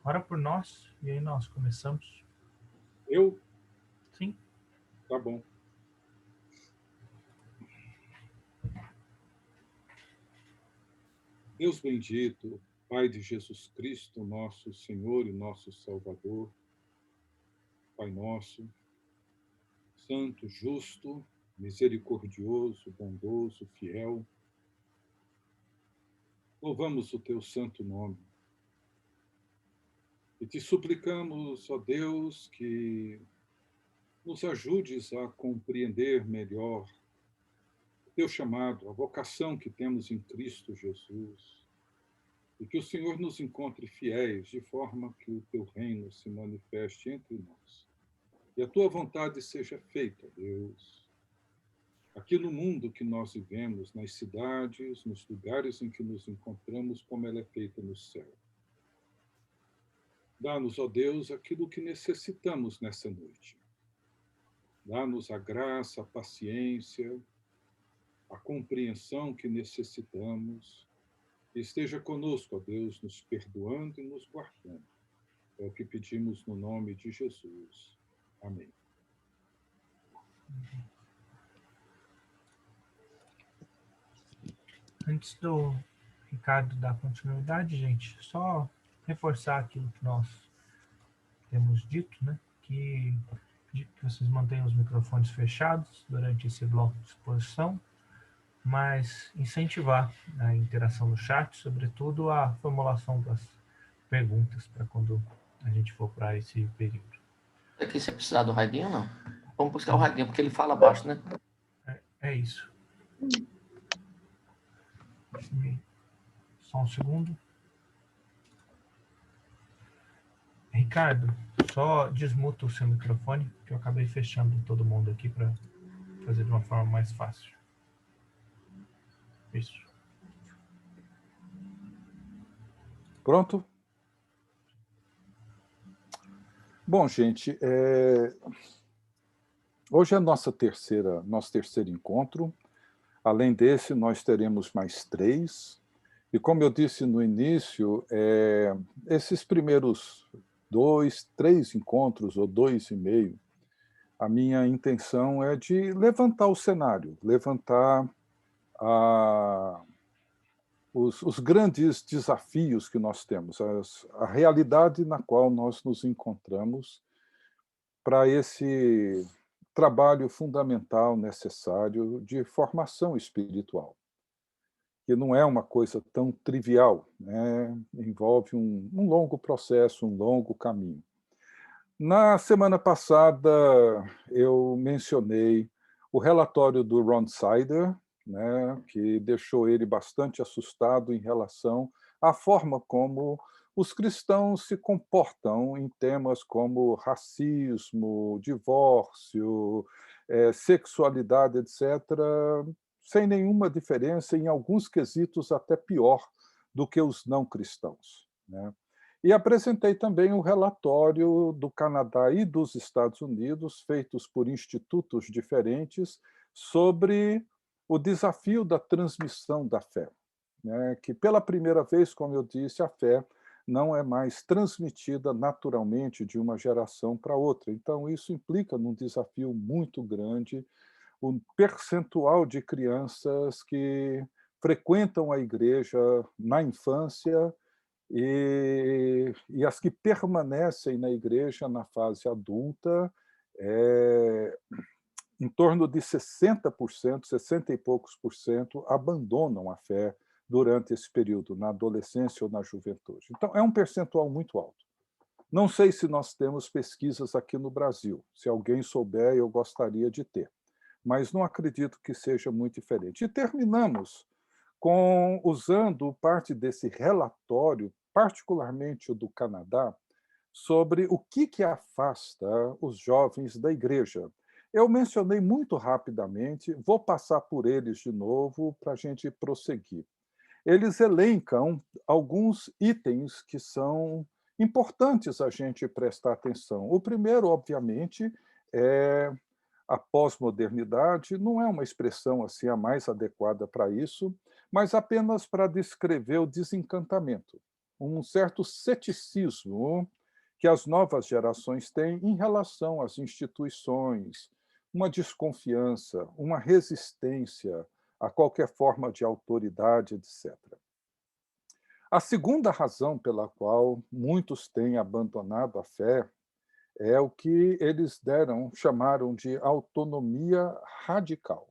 Ora por nós, e aí nós começamos. Eu? Sim. Tá bom. Deus bendito, Pai de Jesus Cristo, nosso Senhor e nosso Salvador, Pai nosso, santo, justo, misericordioso, bondoso, fiel, louvamos o teu santo nome e te suplicamos, ó Deus, que nos ajudes a compreender melhor o teu chamado, a vocação que temos em Cristo Jesus, e que o Senhor nos encontre fiéis, de forma que o teu reino se manifeste entre nós. E a tua vontade seja feita, Deus, aqui no mundo que nós vivemos, nas cidades, nos lugares em que nos encontramos, como ela é feita no céu. Dá-nos, ó Deus, aquilo que necessitamos nessa noite. Dá-nos a graça, a paciência, a compreensão que necessitamos. Esteja conosco, ó Deus, nos perdoando e nos guardando. É o que pedimos no nome de Jesus. Amém. Antes do Ricardo dar continuidade, gente, só reforçar aquilo que nós temos dito, né? Que vocês mantenham os microfones fechados durante esse bloco de exposição, mas incentivar a interação no chat, sobretudo a formulação das perguntas para quando a gente for para esse período. Aqui você precisar do Radinho, não? Vamos buscar o Radinho, porque ele fala baixo, né? É isso. Só um segundo. Ricardo, só desmuta o seu microfone, que eu acabei fechando todo mundo aqui para fazer de uma forma mais fácil. Isso. Pronto? Bom, gente, hoje é nosso terceiro encontro. Além desse, nós teremos mais 3. E como eu disse no início, esses primeiros 2, 3 encontros, ou 2,5, a minha intenção é de levantar o cenário, levantar os grandes desafios que nós temos, a realidade na qual nós nos encontramos para esse trabalho fundamental, necessário, de formação espiritual, que não é uma coisa tão trivial, né? Envolve um longo processo, um longo caminho. Na semana passada, eu mencionei o relatório do Ron Sider, né, que deixou ele bastante assustado em relação à forma como os cristãos se comportam em temas como racismo, divórcio, sexualidade, etc., sem nenhuma diferença, em alguns quesitos até pior do que os não cristãos, né? E apresentei também um relatório do Canadá e dos Estados Unidos, feitos por institutos diferentes, sobre o desafio da transmissão da fé, né? Que, pela primeira vez, como eu disse, a fé não é mais transmitida naturalmente de uma geração para outra. Então, isso implica num desafio muito grande, um percentual de crianças que frequentam a igreja na infância e as que permanecem na igreja na fase adulta, em torno de 60%, 60 e poucos por cento, abandonam a fé durante esse período, na adolescência ou na juventude. Então, é um percentual muito alto. Não sei se nós temos pesquisas aqui no Brasil. Se alguém souber, eu gostaria de ter. Mas não acredito que seja muito diferente. E terminamos usando parte desse relatório, particularmente o do Canadá, sobre o que afasta os jovens da igreja. Eu mencionei muito rapidamente, vou passar por eles de novo para a gente prosseguir. Eles elencam alguns itens que são importantes a gente prestar atenção. O primeiro, obviamente, é a pós-modernidade. Não é uma expressão assim a mais adequada para isso, mas apenas para descrever o desencantamento, um certo ceticismo que as novas gerações têm em relação às instituições, uma desconfiança, uma resistência a qualquer forma de autoridade, etc. A segunda razão pela qual muitos têm abandonado a fé é o que eles chamaram de autonomia radical,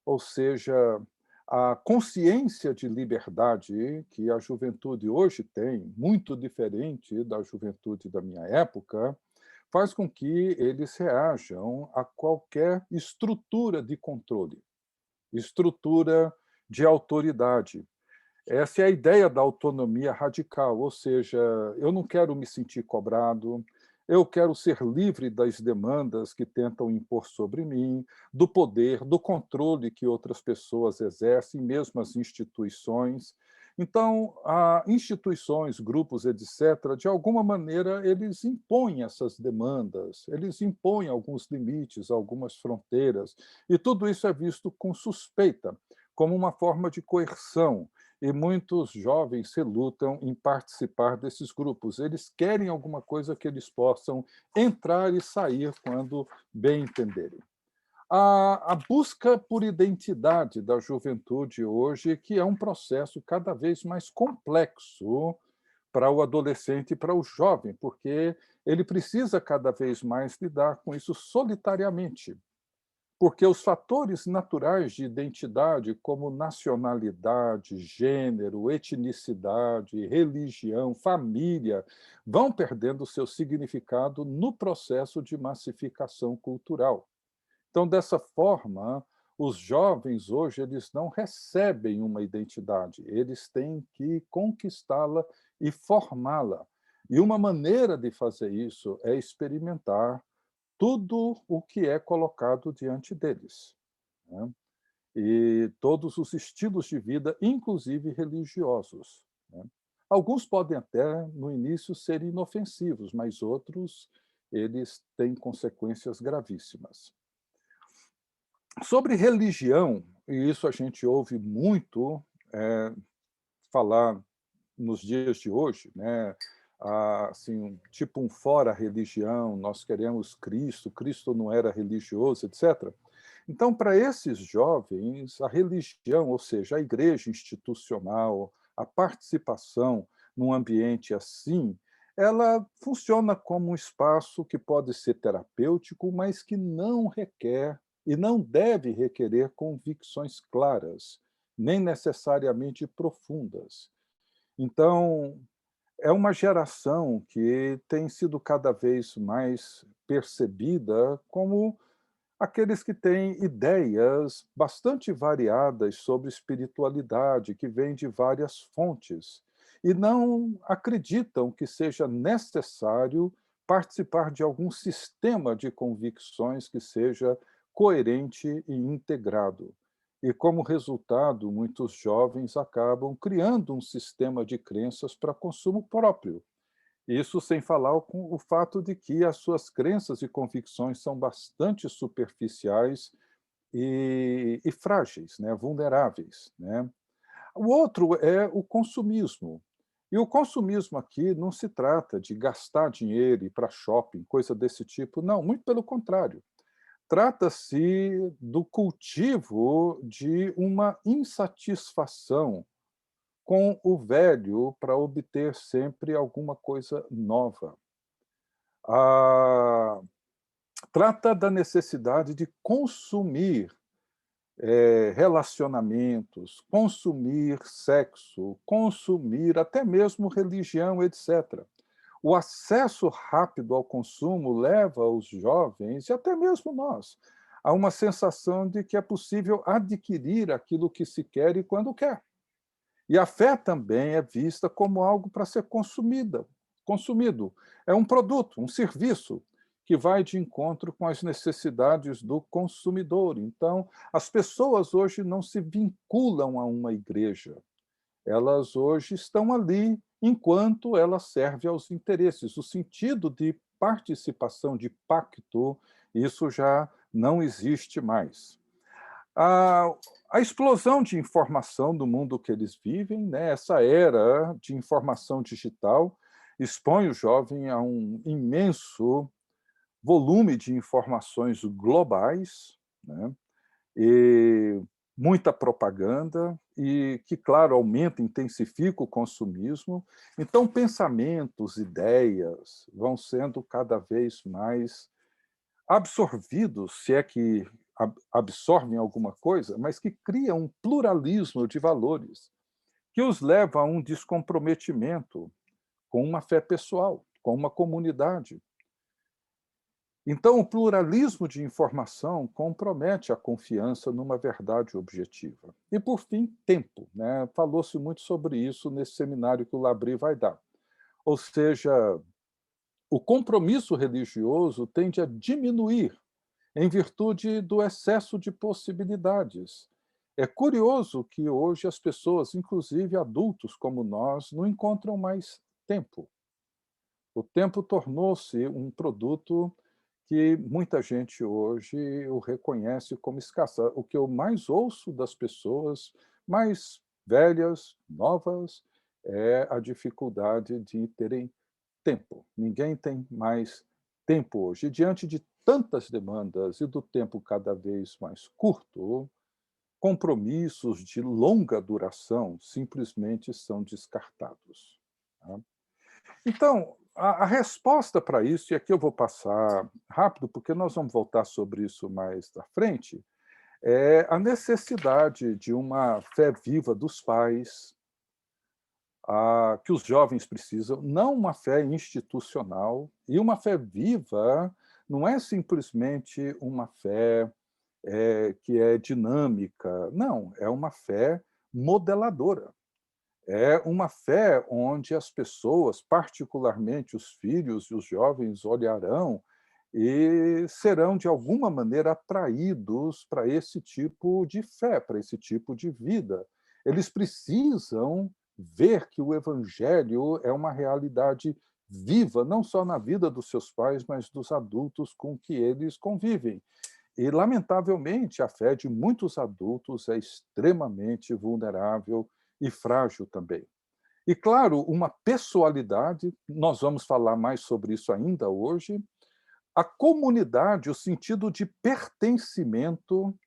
ou seja, a consciência de liberdade que a juventude hoje tem, muito diferente da juventude da minha época, faz com que eles reajam a qualquer estrutura de controle, estrutura de autoridade. Essa é a ideia da autonomia radical, ou seja, eu não quero me sentir cobrado, eu quero ser livre das demandas que tentam impor sobre mim, do poder, do controle que outras pessoas exercem, mesmo as instituições. Então, instituições, grupos, etc., de alguma maneira, eles impõem essas demandas, eles impõem alguns limites, algumas fronteiras, e tudo isso é visto com suspeita, como uma forma de coerção, e muitos jovens relutam em participar desses grupos. Eles querem alguma coisa que eles possam entrar e sair quando bem entenderem. A busca por identidade da juventude hoje, que é um processo cada vez mais complexo para o adolescente e para o jovem, porque ele precisa cada vez mais lidar com isso solitariamente. Porque os fatores naturais de identidade, como nacionalidade, gênero, etnicidade, religião, família, vão perdendo seu significado no processo de massificação cultural. Então, dessa forma, os jovens hoje eles não recebem uma identidade, eles têm que conquistá-la e formá-la. E uma maneira de fazer isso é experimentar tudo o que é colocado diante deles, né? E todos os estilos de vida, inclusive religiosos, né? Alguns podem até, no início, ser inofensivos, mas outros, eles têm consequências gravíssimas. Sobre religião, e isso a gente ouve muito falar nos dias de hoje, né? Assim, tipo um fora religião, nós queremos Cristo, Cristo não era religioso, etc. Então, para esses jovens, a religião, ou seja, a igreja institucional, a participação num ambiente assim, ela funciona como um espaço que pode ser terapêutico, mas que não requer e não deve requerer convicções claras, nem necessariamente profundas. Então, é uma geração que tem sido cada vez mais percebida como aqueles que têm ideias bastante variadas sobre espiritualidade, que vêm de várias fontes, e não acreditam que seja necessário participar de algum sistema de convicções que seja coerente e integrado. E, como resultado, muitos jovens acabam criando um sistema de crenças para consumo próprio. Isso sem falar com o fato de que as suas crenças e convicções são bastante superficiais e frágeis, né? Vulneráveis, né? O outro é o consumismo. E o consumismo aqui não se trata de gastar dinheiro, ir para shopping, coisa desse tipo. Não, muito pelo contrário. Trata-se do cultivo de uma insatisfação com o velho para obter sempre alguma coisa nova. Ah, trata da necessidade de consumir relacionamentos, consumir sexo, consumir até mesmo religião, etc. O acesso rápido ao consumo leva os jovens, e até mesmo nós, a uma sensação de que é possível adquirir aquilo que se quer e quando quer. E a fé também é vista como algo para ser consumido. É um produto, um serviço que vai de encontro com as necessidades do consumidor. Então, as pessoas hoje não se vinculam a uma igreja. Elas hoje estão ali enquanto ela serve aos interesses. O sentido de participação, de pacto, isso já não existe mais. A, a explosão de informação do mundo que eles vivem, né, essa era de informação digital, expõe o jovem a um imenso volume de informações globais, né, e muita propaganda, e que, claro, aumenta, intensifica o consumismo. Então, pensamentos, ideias vão sendo cada vez mais absorvidos, se é que absorvem alguma coisa, mas que criam um pluralismo de valores que os leva a um descomprometimento com uma fé pessoal, com uma comunidade. Então, o pluralismo de informação compromete a confiança numa verdade objetiva. E, por fim, tempo, né? Falou-se muito sobre isso nesse seminário que o Labrie vai dar. Ou seja, o compromisso religioso tende a diminuir em virtude do excesso de possibilidades. É curioso que hoje as pessoas, inclusive adultos como nós, não encontram mais tempo. O tempo tornou-se um produto que muita gente hoje o reconhece como escasso. O que eu mais ouço das pessoas mais velhas, novas, é a dificuldade de terem tempo. Ninguém tem mais tempo hoje. E diante de tantas demandas e do tempo cada vez mais curto, compromissos de longa duração simplesmente são descartados. Tá? Então, a resposta para isso, e aqui eu vou passar rápido, porque nós vamos voltar sobre isso mais à frente, é a necessidade de uma fé viva dos pais, que os jovens precisam, não uma fé institucional, e uma fé viva não é simplesmente uma fé que é dinâmica, não, é uma fé modeladora. É uma fé onde as pessoas, particularmente os filhos e os jovens, olharão e serão, de alguma maneira, atraídos para esse tipo de fé, para esse tipo de vida. Eles precisam ver que o Evangelho é uma realidade viva, não só na vida dos seus pais, mas dos adultos com que eles convivem. E, lamentavelmente, a fé de muitos adultos é extremamente vulnerável e frágil também. E, claro, uma pessoalidade, nós vamos falar mais sobre isso ainda hoje, a comunidade, o sentido de pertencimento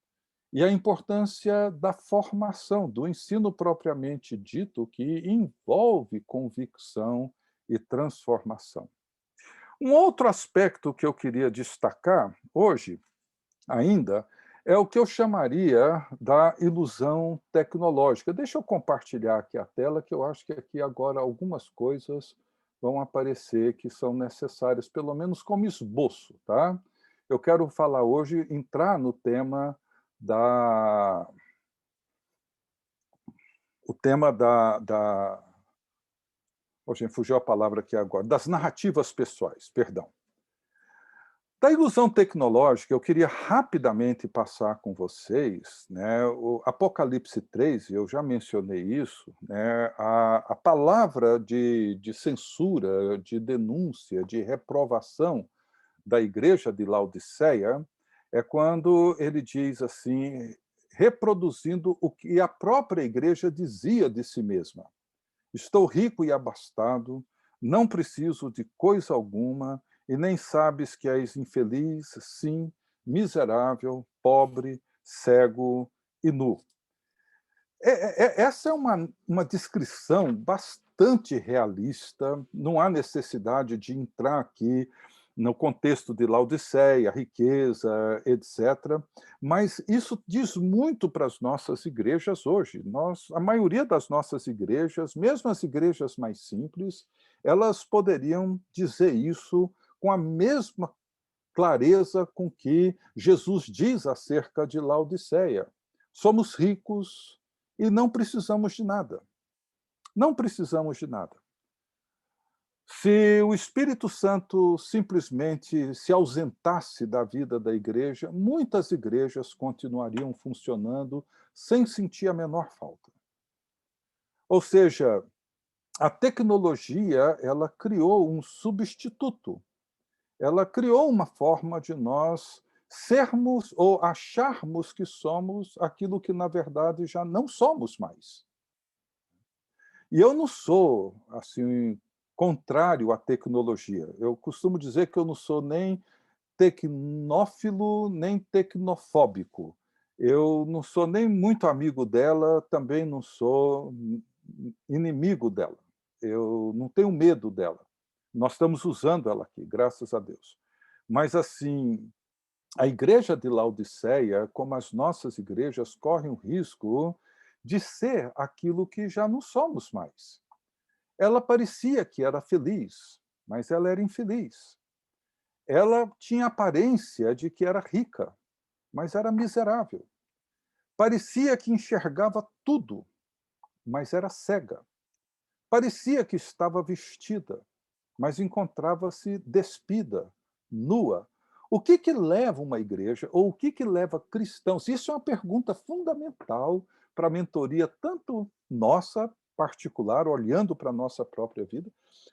e a importância da formação, do ensino propriamente dito, que envolve convicção e transformação. Um outro aspecto que eu queria destacar hoje ainda, é o que eu chamaria da ilusão tecnológica. Deixa eu compartilhar aqui a tela, que eu acho que aqui agora algumas coisas vão aparecer que são necessárias, pelo menos como esboço, tá? Eu quero falar hoje, entrar no tema da... O tema da... Hoje fugiu a palavra aqui agora, das narrativas pessoais, perdão. Da ilusão tecnológica, eu queria rapidamente passar com vocês, né, o Apocalipse 3, eu já mencionei isso, né, a palavra de censura, de denúncia, de reprovação da igreja de Laodiceia é quando ele diz assim, reproduzindo o que a própria igreja dizia de si mesma. Estou rico e abastado, não preciso de coisa alguma, e nem sabes que és infeliz, sim, miserável, pobre, cego e nu. Essa é uma descrição bastante realista, não há necessidade de entrar aqui no contexto de Laodiceia, riqueza, etc. Mas isso diz muito para as nossas igrejas hoje. A maioria das nossas igrejas, mesmo as igrejas mais simples, elas poderiam dizer isso com a mesma clareza com que Jesus diz acerca de Laodiceia. Somos ricos e não precisamos de nada. Não precisamos de nada. Se o Espírito Santo simplesmente se ausentasse da vida da igreja, muitas igrejas continuariam funcionando sem sentir a menor falta. Ou seja, a tecnologia, ela criou um substituto. Ela criou uma forma de nós sermos ou acharmos que somos aquilo que, na verdade, já não somos mais. E eu não sou, assim, contrário à tecnologia. Eu costumo dizer que eu não sou nem tecnófilo, nem tecnofóbico. Eu não sou nem muito amigo dela, também não sou inimigo dela. Eu não tenho medo dela. Nós estamos usando ela aqui, graças a Deus. Mas, assim, a igreja de Laodiceia, como as nossas igrejas, correm o risco de ser aquilo que já não somos mais. Ela parecia que era feliz, mas ela era infeliz. Ela tinha aparência de que era rica, mas era miserável. Parecia que enxergava tudo, mas era cega. Parecia que estava vestida, mas encontrava-se despida, nua. O que que leva uma igreja, ou o que que leva cristãos? Isso é uma pergunta fundamental para a mentoria, tanto nossa, particular, olhando para a nossa própria vida,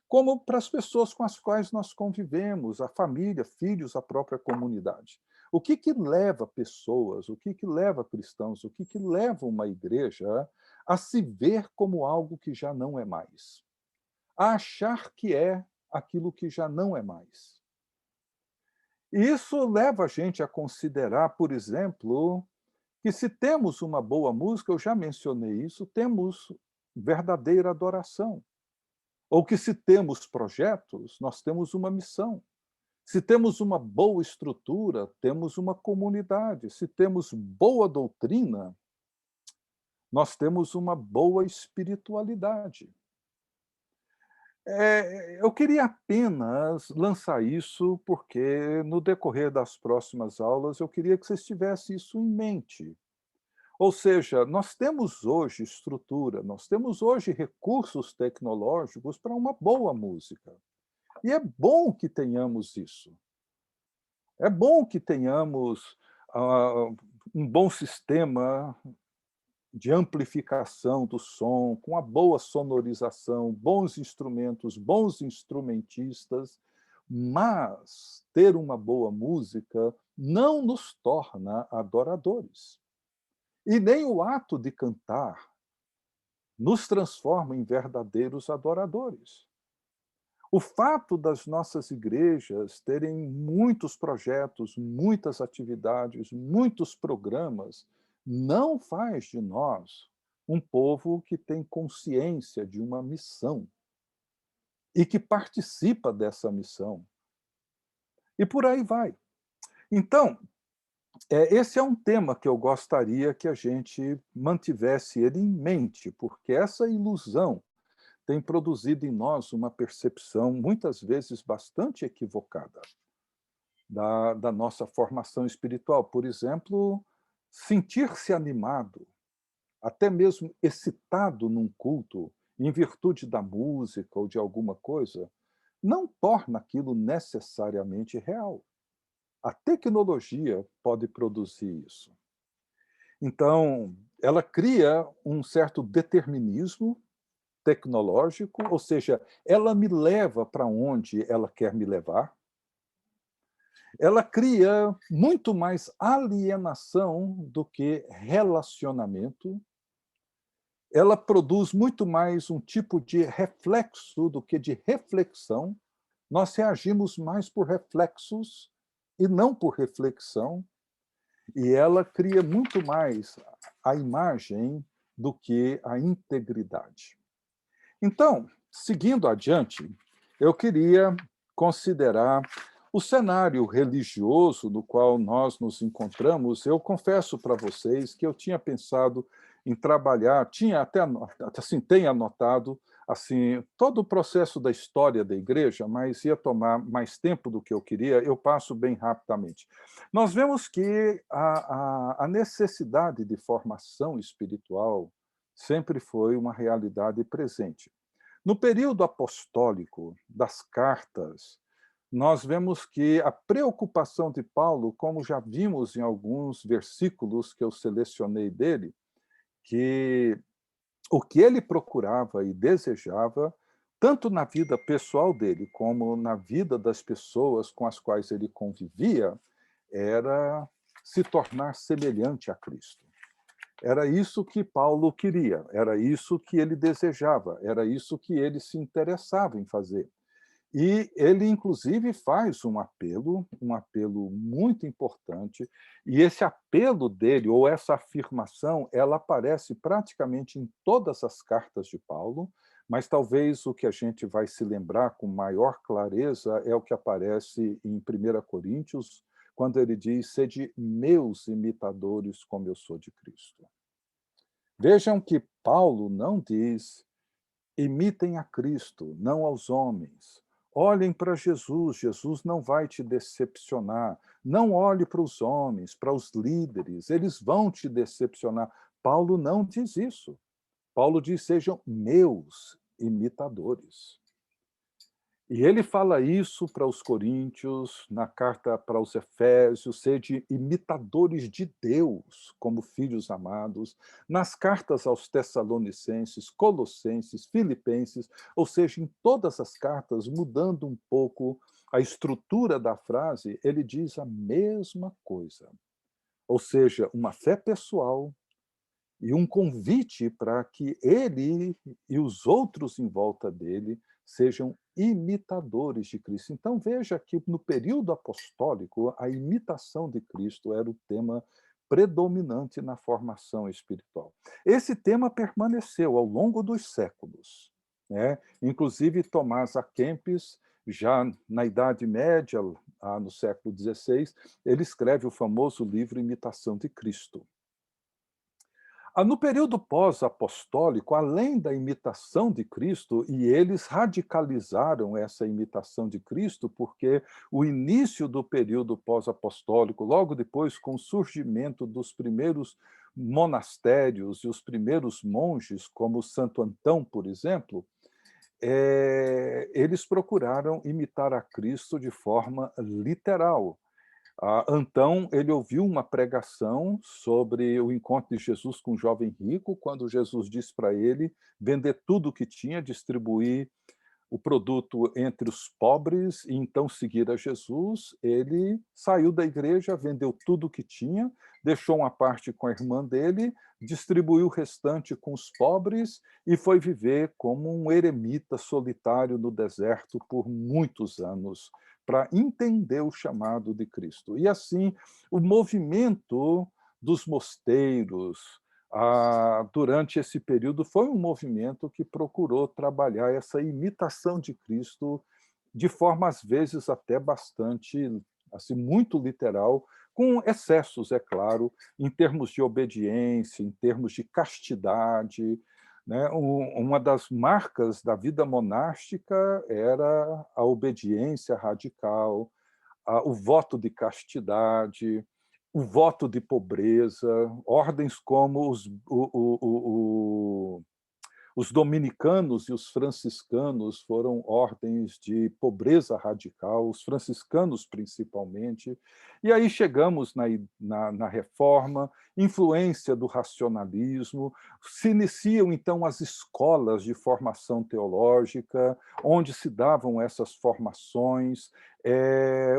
como para as pessoas com as quais nós convivemos, a família, filhos, a própria comunidade. O que que leva pessoas, o que que leva cristãos, o que que leva uma igreja a se ver como algo que já não é mais? A achar que é aquilo que já não é mais. E isso leva a gente a considerar, por exemplo, que se temos uma boa música, eu já mencionei isso, temos verdadeira adoração. Ou que se temos projetos, nós temos uma missão. Se temos uma boa estrutura, temos uma comunidade. Se temos boa doutrina, nós temos uma boa espiritualidade. Eu queria apenas lançar isso porque, no decorrer das próximas aulas, eu queria que vocês tivessem isso em mente. Ou seja, nós temos hoje estrutura, nós temos hoje recursos tecnológicos para uma boa música. E é bom que tenhamos isso. É bom que tenhamos um bom sistema de amplificação do som, com a boa sonorização, bons instrumentos, bons instrumentistas, mas ter uma boa música não nos torna adoradores. E nem o ato de cantar nos transforma em verdadeiros adoradores. O fato das nossas igrejas terem muitos projetos, muitas atividades, muitos programas, não faz de nós um povo que tem consciência de uma missão e que participa dessa missão. E por aí vai. Então, esse é um tema que eu gostaria que a gente mantivesse ele em mente, porque essa ilusão tem produzido em nós uma percepção, muitas vezes, bastante equivocada da nossa formação espiritual. Por exemplo, sentir-se animado, até mesmo excitado num culto, em virtude da música ou de alguma coisa, não torna aquilo necessariamente real. A tecnologia pode produzir isso. Então, ela cria um certo determinismo tecnológico, ou seja, ela me leva para onde ela quer me levar. Ela cria muito mais alienação do que relacionamento. Ela produz muito mais um tipo de reflexo do que de reflexão. Nós reagimos mais por reflexos e não por reflexão. E ela cria muito mais a imagem do que a integridade. Então, seguindo adiante, eu queria considerar o cenário religioso no qual nós nos encontramos. Eu confesso para vocês que eu tinha pensado em trabalhar, tinha até assim, tenho anotado assim, todo o processo da história da igreja, mas ia tomar mais tempo do que eu queria, eu passo bem rapidamente. Nós vemos que a necessidade de formação espiritual sempre foi uma realidade presente. No período apostólico das cartas, nós vemos que a preocupação de Paulo, como já vimos em alguns versículos que eu selecionei dele, que o que ele procurava e desejava, tanto na vida pessoal dele como na vida das pessoas com as quais ele convivia, era se tornar semelhante a Cristo. Era isso que Paulo queria, era isso que ele desejava, era isso que ele se interessava em fazer. E ele, inclusive, faz um apelo muito importante, e esse apelo dele, ou essa afirmação, ela aparece praticamente em todas as cartas de Paulo, mas talvez o que a gente vai se lembrar com maior clareza é o que aparece em 1 Coríntios, quando ele diz: sede meus imitadores como eu sou de Cristo. Vejam que Paulo não diz: imitem a Cristo, não aos homens. Olhem para Jesus, Jesus não vai te decepcionar. Não olhe para os homens, para os líderes, eles vão te decepcionar. Paulo não diz isso. Paulo diz: sejam meus imitadores. E ele fala isso para os coríntios, na carta para os efésios: sede imitadores de Deus, como filhos amados, nas cartas aos tessalonicenses, colossenses, filipenses, ou seja, em todas as cartas, mudando um pouco a estrutura da frase, ele diz a mesma coisa. Ou seja, uma fé pessoal e um convite para que ele e os outros em volta dele sejam imitadores de Cristo. Então, veja que no período apostólico, a imitação de Cristo era o tema predominante na formação espiritual. Esse tema permaneceu ao longo dos séculos, né? Inclusive, Tomás à Kempis, já na Idade Média, no século XVI, ele escreve o famoso livro Imitação de Cristo. No período pós-apostólico, além da imitação de Cristo, e eles radicalizaram essa imitação de Cristo, porque o início do período pós-apostólico, logo depois, com o surgimento dos primeiros monastérios e os primeiros monges, como Santo Antão, por exemplo, eles procuraram imitar a Cristo de forma literal. Antão, ele ouviu uma pregação sobre o encontro de Jesus com um jovem rico, quando Jesus disse para ele vender tudo o que tinha, distribuir o produto entre os pobres e então seguir a Jesus. Ele saiu da igreja, vendeu tudo o que tinha, deixou uma parte com a irmã dele, distribuiu o restante com os pobres e foi viver como um eremita solitário no deserto por muitos anos, para entender o chamado de Cristo. E assim, o movimento dos mosteiros, durante esse período, foi um movimento que procurou trabalhar essa imitação de Cristo de forma, às vezes, até bastante, assim, muito literal, com excessos, é claro, em termos de obediência, em termos de castidade, né? Uma das marcas da vida monástica era a obediência radical, o voto de castidade, o voto de pobreza, ordens como os dominicanos e os franciscanos foram ordens de pobreza radical, os franciscanos principalmente. E aí chegamos na Reforma, influência do racionalismo, se iniciam então as escolas de formação teológica, onde se davam essas formações.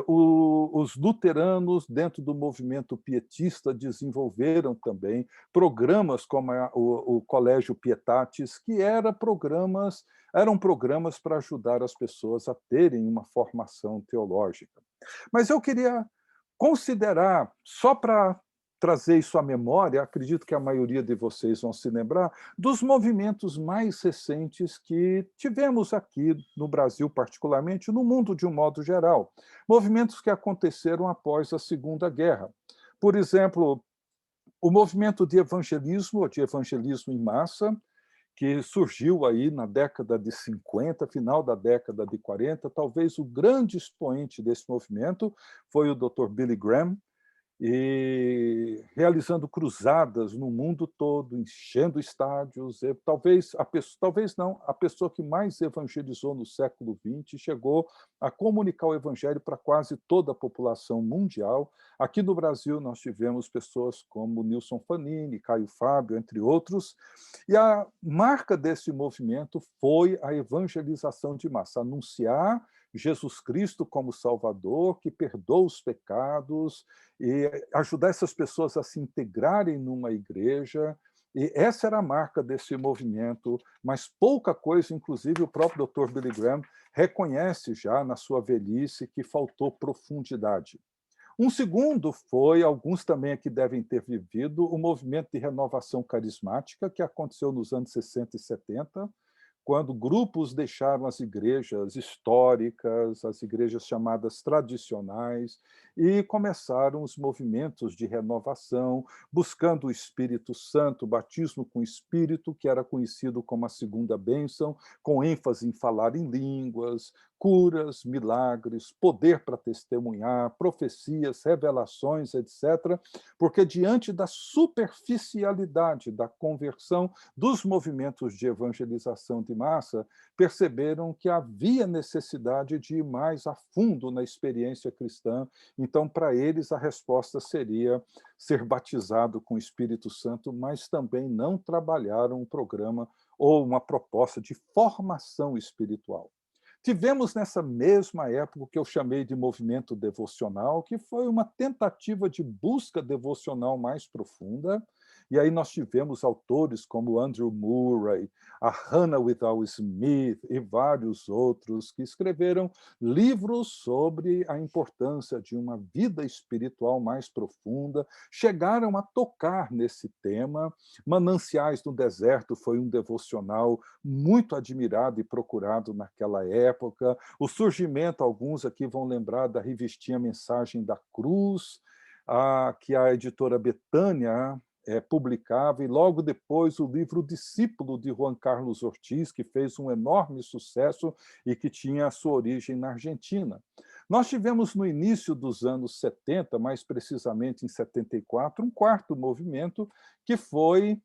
Os luteranos, dentro do movimento pietista, desenvolveram também programas como o Colégio Pietatis, que eram programas para ajudar as pessoas a terem uma formação teológica. Mas eu queria considerar, só para trazer isso à memória, acredito que a maioria de vocês vão se lembrar, dos movimentos mais recentes que tivemos aqui no Brasil, particularmente, no mundo de um modo geral. Movimentos que aconteceram após a Segunda Guerra. Por exemplo, o movimento de evangelismo em massa, que surgiu aí na década de 50, final da década de 40, talvez o grande expoente desse movimento foi o Dr. Billy Graham, e realizando cruzadas no mundo todo, enchendo estádios. Talvez não, a pessoa que mais evangelizou no século XX, chegou a comunicar o evangelho para quase toda a população mundial. Aqui no Brasil nós tivemos pessoas como Nilson Fanini, Caio Fábio, entre outros, e a marca desse movimento foi a evangelização de massa, anunciar Jesus Cristo como Salvador, que perdoa os pecados, e ajudar essas pessoas a se integrarem numa igreja. E essa era a marca desse movimento, mas pouca coisa, inclusive o próprio Dr. Billy Graham reconhece já na sua velhice que faltou profundidade. Um segundo foi, alguns também aqui devem ter vivido, o movimento de renovação carismática que aconteceu nos anos 60 e 70, quando grupos deixaram as igrejas históricas, as igrejas chamadas tradicionais, e começaram os movimentos de renovação, buscando o Espírito Santo, o batismo com o Espírito, que era conhecido como a segunda bênção, com ênfase em falar em línguas, curas, milagres, poder para testemunhar, profecias, revelações, etc., porque diante da superficialidade da conversão dos movimentos de evangelização de massa, perceberam que havia necessidade de ir mais a fundo na experiência cristã. Então, para eles, a resposta seria ser batizado com o Espírito Santo, mas também não trabalharam um programa ou uma proposta de formação espiritual. Tivemos nessa mesma época o que eu chamei de movimento devocional, que foi uma tentativa de busca devocional mais profunda, e aí nós tivemos autores como Andrew Murray, a Hannah Whitall Smith e vários outros que escreveram livros sobre a importância de uma vida espiritual mais profunda, chegaram a tocar nesse tema. Mananciais no Deserto foi um devocional muito admirado e procurado naquela época. O surgimento, alguns aqui vão lembrar da revistinha Mensagem da Cruz, que a editora Betânia publicava, e logo depois o livro Discípulo, de Juan Carlos Ortiz, que fez um enorme sucesso e que tinha a sua origem na Argentina. Nós tivemos no início dos anos 70, mais precisamente em 74, um quarto movimento, que foi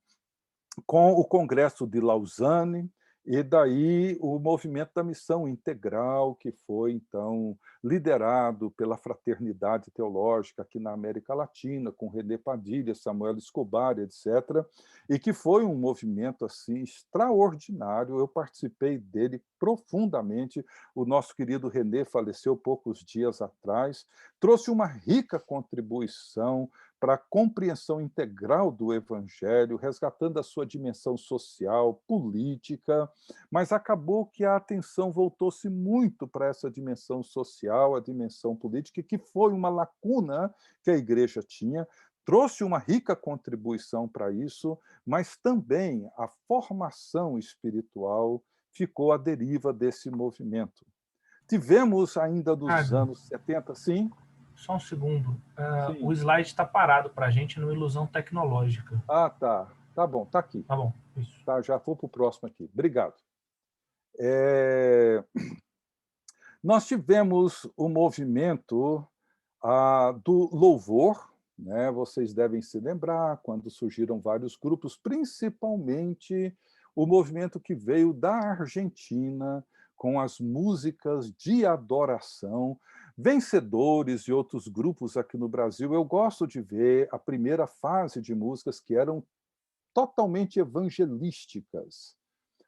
com o Congresso de Lausanne, e daí o movimento da missão integral, que foi, então, liderado pela Fraternidade Teológica aqui na América Latina, com René Padilha, Samuel Escobar, etc., e que foi um movimento assim extraordinário. Eu participei dele profundamente. O nosso querido René faleceu poucos dias atrás, trouxe uma rica contribuição para a compreensão integral do Evangelho, resgatando a sua dimensão social, política, mas acabou que a atenção voltou-se muito para essa dimensão social, a dimensão política, que foi uma lacuna que a Igreja tinha, trouxe uma rica contribuição para isso, mas também a formação espiritual ficou à deriva desse movimento. Tivemos ainda dos anos 70, sim? Só um segundo. O slide está parado para a gente no Ilusão Tecnológica. Ah, tá. Tá bom, tá aqui. Tá bom, isso. Tá, já vou para o próximo aqui. Obrigado. Nós tivemos o movimento do louvor, né? Vocês devem se lembrar, quando surgiram vários grupos, principalmente o movimento que veio da Argentina, com as músicas de adoração, Vencedores e outros grupos aqui no Brasil. Eu gosto de ver a primeira fase de músicas que eram totalmente evangelísticas.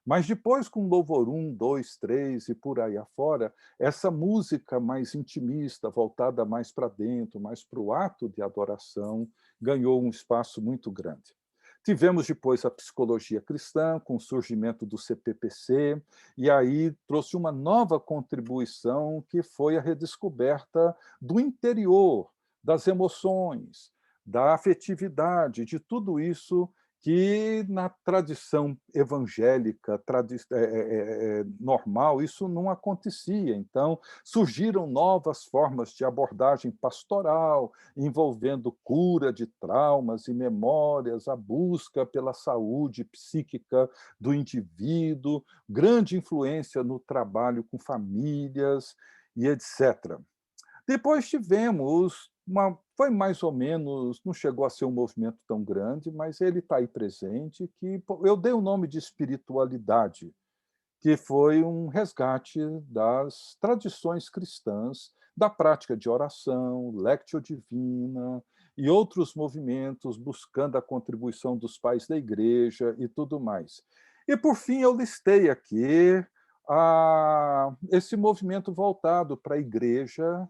Mas depois, com Louvor 1, 2, 3 e por aí afora, essa música mais intimista, voltada mais para dentro, mais para o ato de adoração, ganhou um espaço muito grande. Tivemos depois a psicologia cristã, com o surgimento do CPPC, e aí trouxe uma nova contribuição, que foi a redescoberta do interior, das emoções, da afetividade, de tudo isso que na tradição evangélica normal isso não acontecia. Então, surgiram novas formas de abordagem pastoral, envolvendo cura de traumas e memórias, a busca pela saúde psíquica do indivíduo, grande influência no trabalho com famílias e etc. Depois tivemos foi mais ou menos, não chegou a ser um movimento tão grande, mas ele está aí presente, que eu dei o nome de espiritualidade, que foi um resgate das tradições cristãs, da prática de oração, lectio divina e outros movimentos buscando a contribuição dos pais da igreja e tudo mais. E, por fim, eu listei aqui a esse movimento voltado para a igreja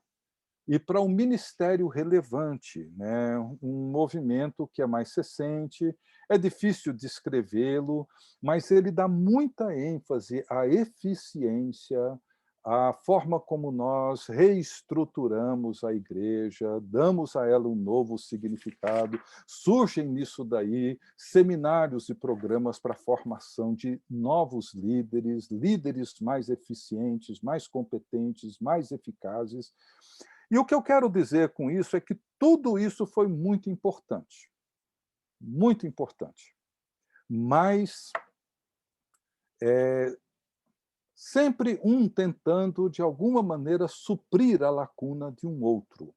e para um ministério relevante, né? Um movimento que é mais recente, é difícil descrevê-lo, mas ele dá muita ênfase à eficiência, à forma como nós reestruturamos a igreja, damos a ela um novo significado. Surgem nisso daí seminários e programas para a formação de novos líderes, líderes mais eficientes, mais competentes, mais eficazes. E o que eu quero dizer com isso é que tudo isso foi muito importante. Muito importante. Mas sempre um tentando, de alguma maneira, suprir a lacuna de um outro.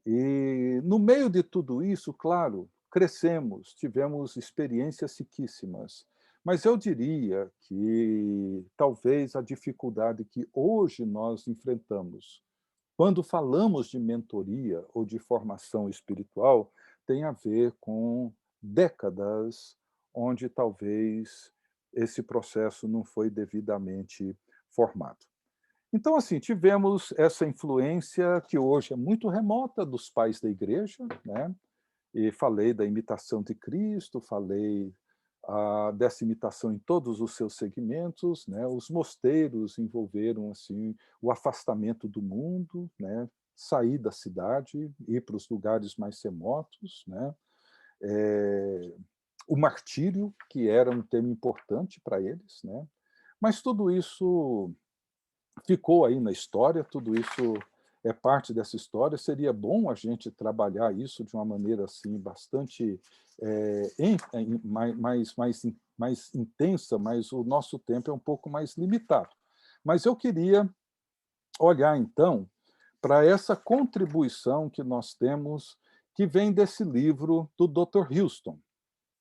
E, no meio de tudo isso, claro, crescemos, tivemos experiências riquíssimas. Mas eu diria que talvez a dificuldade que hoje nós enfrentamos quando falamos de mentoria ou de formação espiritual, tem a ver com décadas onde talvez esse processo não foi devidamente formado. Então, assim, tivemos essa influência que hoje é muito remota dos pais da igreja, né? E falei da imitação de Cristo, falei dessa imitação em todos os seus segmentos, né? Os mosteiros envolveram assim o afastamento do mundo, né? Sair da cidade, ir para os lugares mais remotos, né? O martírio, que era um tema importante para eles, né? Mas tudo isso ficou aí na história, tudo isso é parte dessa história. Seria bom a gente trabalhar isso de uma maneira assim bastante mais intensa, mas o nosso tempo é um pouco mais limitado. Mas eu queria olhar, então, para essa contribuição que nós temos, que vem desse livro do Dr. Houston,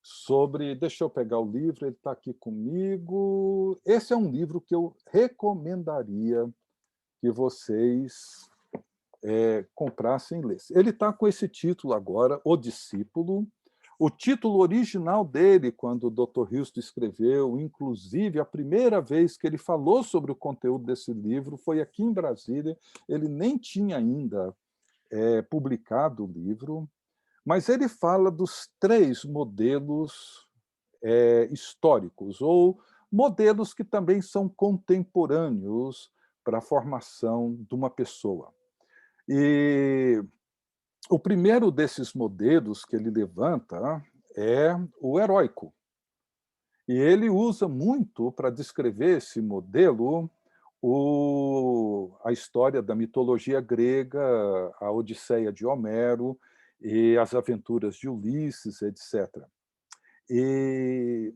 sobre... Deixa eu pegar o livro, ele está aqui comigo. Esse é um livro que eu recomendaria que vocês comprassem e lessem. Ele está com esse título agora, O Discípulo. O título original dele, quando o Dr. Houston escreveu, inclusive a primeira vez que ele falou sobre o conteúdo desse livro foi aqui em Brasília. Ele nem tinha ainda publicado o livro, mas ele fala dos 3 modelos históricos, ou modelos que também são contemporâneos para a formação de uma pessoa. E o primeiro desses modelos que ele levanta é o heróico. E ele usa muito para descrever esse modelo a história da mitologia grega, a Odisseia de Homero e as aventuras de Ulisses, etc. E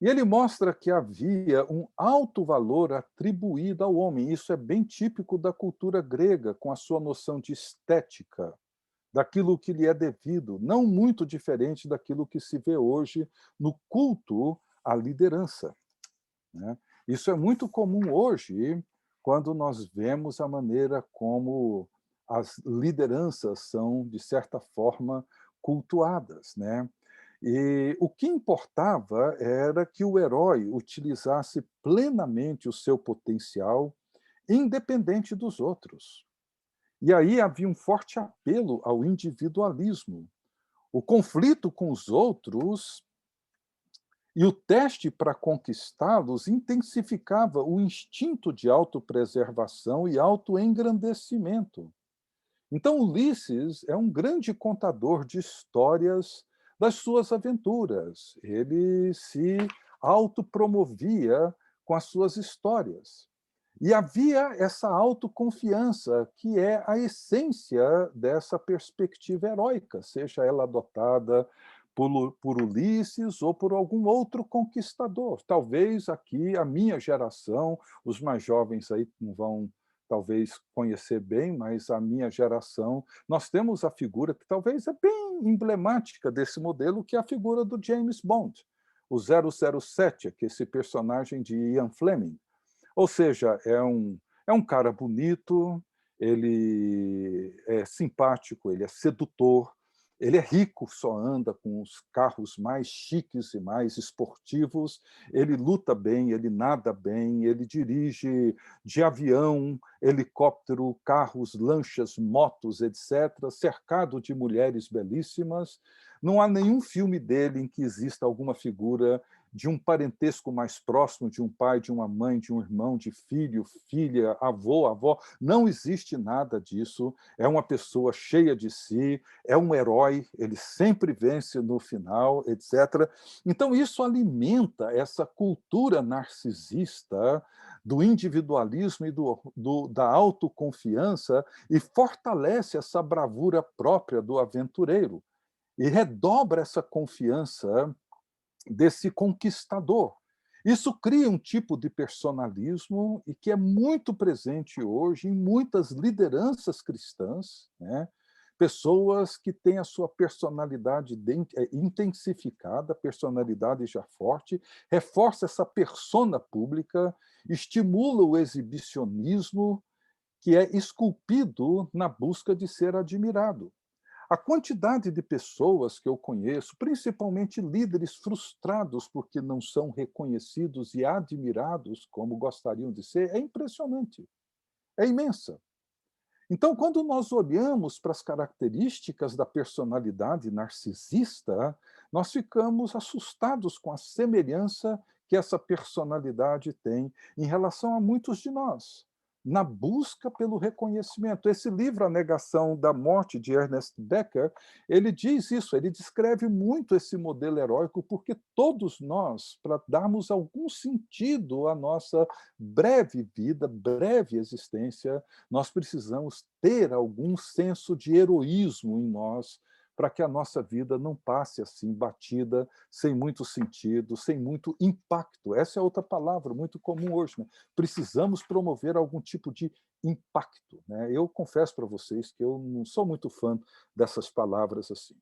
ele mostra que havia um alto valor atribuído ao homem. Isso é bem típico da cultura grega, com a sua noção de estética, daquilo que lhe é devido, não muito diferente daquilo que se vê hoje no culto à liderança, né? Isso é muito comum hoje, quando nós vemos a maneira como as lideranças são, de certa forma, cultuadas, né? E o que importava era que o herói utilizasse plenamente o seu potencial, independente dos outros. E aí havia um forte apelo ao individualismo. O conflito com os outros e o teste para conquistá-los intensificava o instinto de autopreservação e autoengrandecimento. Então, Ulisses é um grande contador de histórias das suas aventuras. Ele se autopromovia com as suas histórias. E havia essa autoconfiança, que é a essência dessa perspectiva heróica, seja ela adotada por Ulisses ou por algum outro conquistador. Talvez aqui a minha geração, os mais jovens aí não vão talvez conhecer bem, mas a minha geração, nós temos a figura que talvez é bem emblemática desse modelo, que é a figura do James Bond, o 007, que é esse personagem de Ian Fleming. Ou seja, é um cara bonito, ele é simpático, ele é sedutor, Ele é rico, só anda com os carros mais chiques e mais esportivos, ele luta bem, ele nada bem, ele dirige de avião, helicóptero, carros, lanchas, motos, etc., cercado de mulheres belíssimas. Não há nenhum filme dele em que exista alguma figura de um parentesco mais próximo, de um pai, de uma mãe, de um irmão, de filho, filha, avô, avó. Não existe nada disso. É uma pessoa cheia de si, é um herói, ele sempre vence no final, etc. Então, isso alimenta essa cultura narcisista do individualismo e da autoconfiança e fortalece essa bravura própria do aventureiro e redobra essa confiança desse conquistador. Isso cria um tipo de personalismo e que é muito presente hoje em muitas lideranças cristãs, né? Pessoas que têm a sua personalidade intensificada, personalidade já forte, reforça essa persona pública, estimula o exibicionismo, que é esculpido na busca de ser admirado. A quantidade de pessoas que eu conheço, principalmente líderes frustrados porque não são reconhecidos e admirados como gostariam de ser, é impressionante, é imensa. Então, quando nós olhamos para as características da personalidade narcisista, nós ficamos assustados com a semelhança que essa personalidade tem em relação a muitos de nós, na busca pelo reconhecimento. Esse livro, A Negação da Morte, de Ernest Becker, ele diz isso, ele descreve muito esse modelo heróico, porque todos nós, para darmos algum sentido à nossa breve vida, breve existência, nós precisamos ter algum senso de heroísmo em nós, para que a nossa vida não passe assim, batida, sem muito sentido, sem muito impacto. Essa é outra palavra muito comum hoje, né? Precisamos promover algum tipo de impacto, né? Eu confesso para vocês que eu não sou muito fã dessas palavras assim.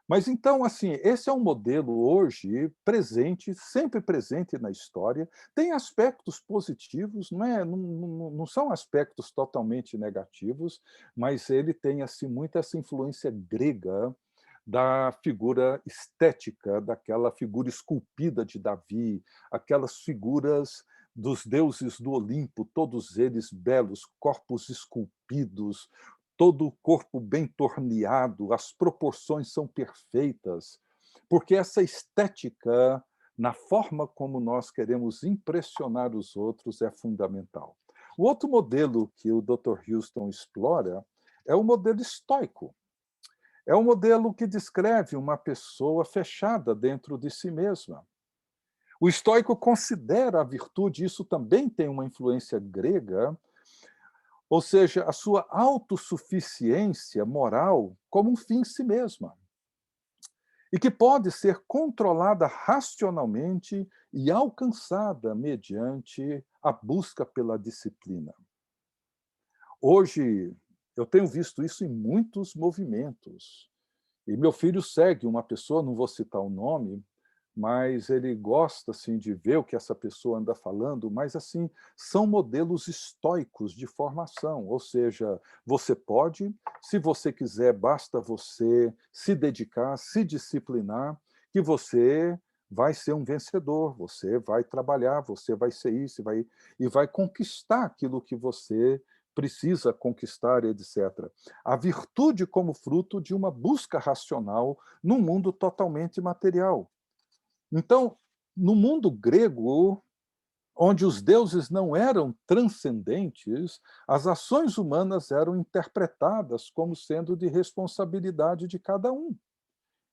Mas então, assim, esse é um modelo hoje presente, sempre presente na história, tem aspectos positivos, não são aspectos totalmente negativos, mas ele tem assim, muita essa influência grega da figura estética, daquela figura esculpida de Davi, aquelas figuras dos deuses do Olimpo, todos eles belos, corpos esculpidos, todo o corpo bem torneado, as proporções são perfeitas, porque essa estética, na forma como nós queremos impressionar os outros, é fundamental. O outro modelo que o Dr. Houston explora é o modelo estoico. É um modelo que descreve uma pessoa fechada dentro de si mesma. O estoico considera a virtude, isso também tem uma influência grega, ou seja, a sua autossuficiência moral como um fim em si mesma, e que pode ser controlada racionalmente e alcançada mediante a busca pela disciplina. Hoje, eu tenho visto isso em muitos movimentos. E meu filho segue uma pessoa, não vou citar o nome, mas ele gosta assim de ver o que essa pessoa anda falando, mas assim, são modelos estoicos de formação, ou seja, você pode, se você quiser, basta você se dedicar, se disciplinar, que você vai ser um vencedor, você vai trabalhar, você vai ser isso, e vai conquistar aquilo que você precisa conquistar, etc. A virtude como fruto de uma busca racional num mundo totalmente material. Então, no mundo grego, onde os deuses não eram transcendentes, as ações humanas eram interpretadas como sendo de responsabilidade de cada um.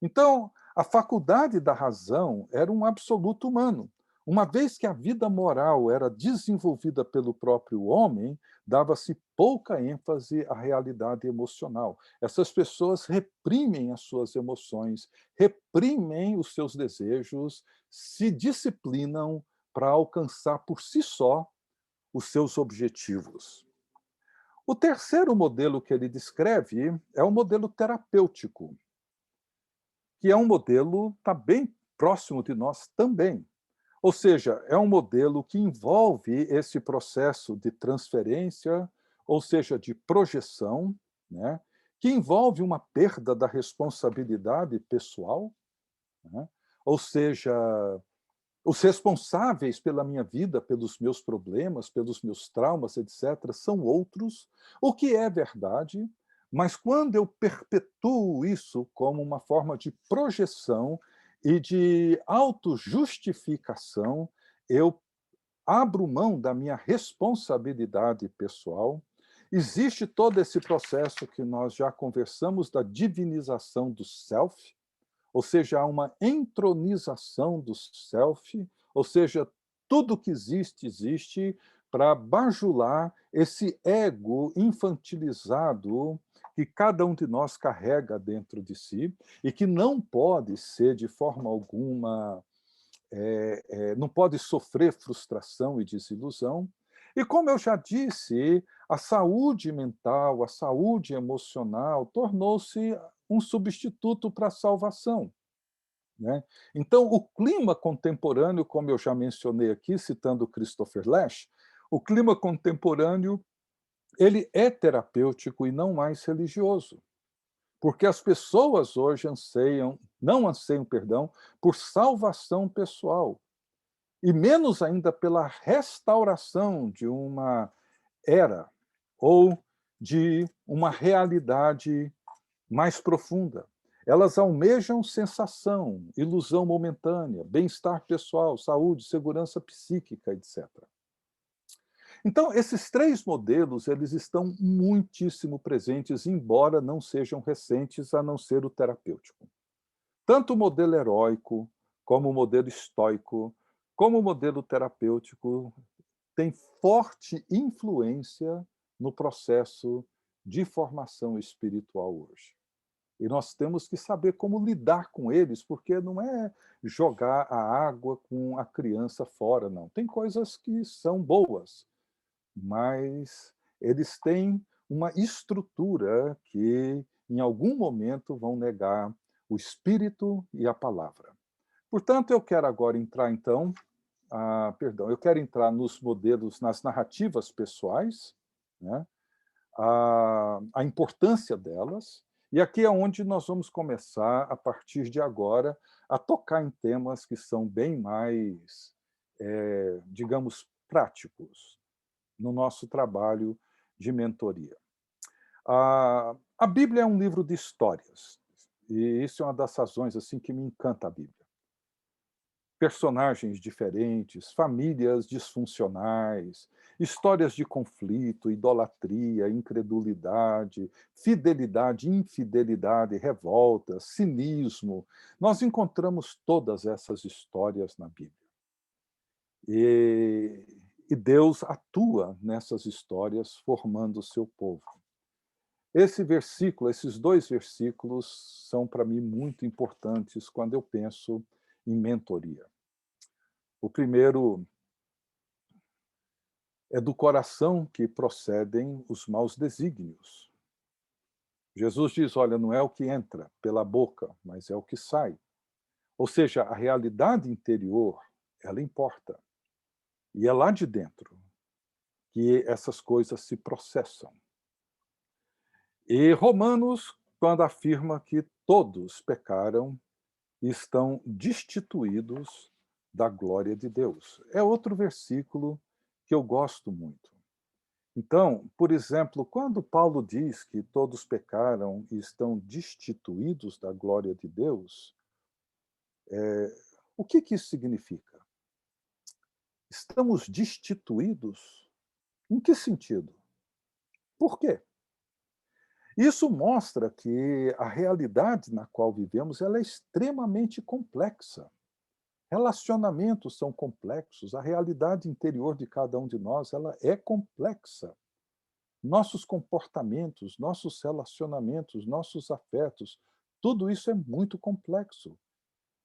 Então, a faculdade da razão era um absoluto humano. Uma vez que a vida moral era desenvolvida pelo próprio homem, dava-se pouca ênfase à realidade emocional. Essas pessoas reprimem as suas emoções, reprimem os seus desejos, se disciplinam para alcançar por si só os seus objetivos. O terceiro modelo que ele descreve é o modelo terapêutico, que é um modelo que está bem próximo de nós também. Ou seja, é um modelo que envolve esse processo de transferência, ou seja, de projeção, né, que envolve uma perda da responsabilidade pessoal, né? Ou seja, os responsáveis pela minha vida, pelos meus problemas, pelos meus traumas, etc., são outros, o que é verdade, mas quando eu perpetuo isso como uma forma de projeção e de autojustificação, eu abro mão da minha responsabilidade pessoal. Existe todo esse processo que nós já conversamos da divinização do self, ou seja, há uma entronização do self, ou seja, tudo que existe, existe para bajular esse ego infantilizado que cada um de nós carrega dentro de si e que não pode ser, de forma alguma, não pode sofrer frustração e desilusão. E como eu já disse, a saúde mental, a saúde emocional tornou-se um substituto para a salvação, né? Então, o clima contemporâneo, como eu já mencionei aqui, citando Christopher Lasch, o clima contemporâneo ele é terapêutico e não mais religioso. Porque as pessoas hoje não anseiam, perdão, por salvação pessoal, e menos ainda pela restauração de uma era ou de uma realidade mais profunda. Elas almejam sensação, ilusão momentânea, bem-estar pessoal, saúde, segurança psíquica, etc. Então, esses três modelos, eles estão muitíssimo presentes, embora não sejam recentes, a não ser o terapêutico. Tanto o modelo heróico, como o modelo estoico, como o modelo terapêutico, tem forte influência no processo de formação espiritual hoje. E nós temos que saber como lidar com eles, porque não é jogar a água com a criança fora, não. Tem coisas que são boas, mas eles têm uma estrutura que, em algum momento, vão negar o espírito e a palavra. Portanto, eu quero agora entrar, então, eu quero entrar nos modelos, nas narrativas pessoais, né? A importância delas, e aqui é onde nós vamos começar, a partir de agora, a tocar em temas que são bem mais, digamos, práticos no nosso trabalho de mentoria. A Bíblia é um livro de histórias, e isso é uma das razões assim, que me encanta a Bíblia. Personagens diferentes, famílias disfuncionais, histórias de conflito, idolatria, incredulidade, fidelidade, infidelidade, revolta, cinismo. Nós encontramos todas essas histórias na Bíblia. E Deus atua nessas histórias formando o seu povo. Esses dois versículos são para mim muito importantes quando eu penso em mentoria. O primeiro é do coração que procedem os maus desígnios. Jesus diz, olha, não é o que entra pela boca, mas é o que sai. Ou seja, a realidade interior, ela importa. E é lá de dentro que essas coisas se processam. E Romanos, quando afirma que todos pecaram e estão destituídos da glória de Deus. É outro versículo que eu gosto muito. Então, por exemplo, quando Paulo diz que todos pecaram e estão destituídos da glória de Deus, o que isso significa? Estamos destituídos? Em que sentido? Por quê? Isso mostra que a realidade na qual vivemos ela é extremamente complexa. Relacionamentos são complexos, a realidade interior de cada um de nós ela é complexa. Nossos comportamentos, nossos relacionamentos, nossos afetos, tudo isso é muito complexo.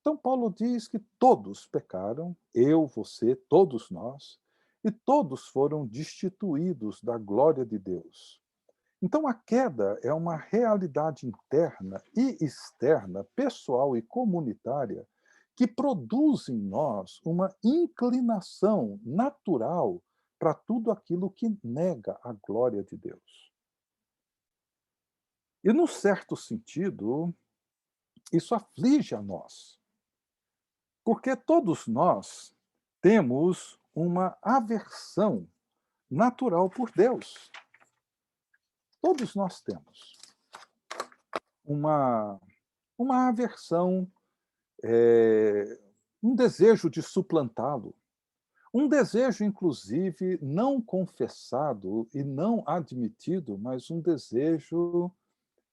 Então, Paulo diz que todos pecaram, eu, você, todos nós, e todos foram destituídos da glória de Deus. Então, a queda é uma realidade interna e externa, pessoal e comunitária, que produz em nós uma inclinação natural para tudo aquilo que nega a glória de Deus. E, num certo sentido, isso aflige a nós, porque todos nós temos uma aversão natural por Deus. Todos nós temos uma, uma aversão, um desejo de suplantá-lo, um desejo, inclusive, não confessado e não admitido, mas um desejo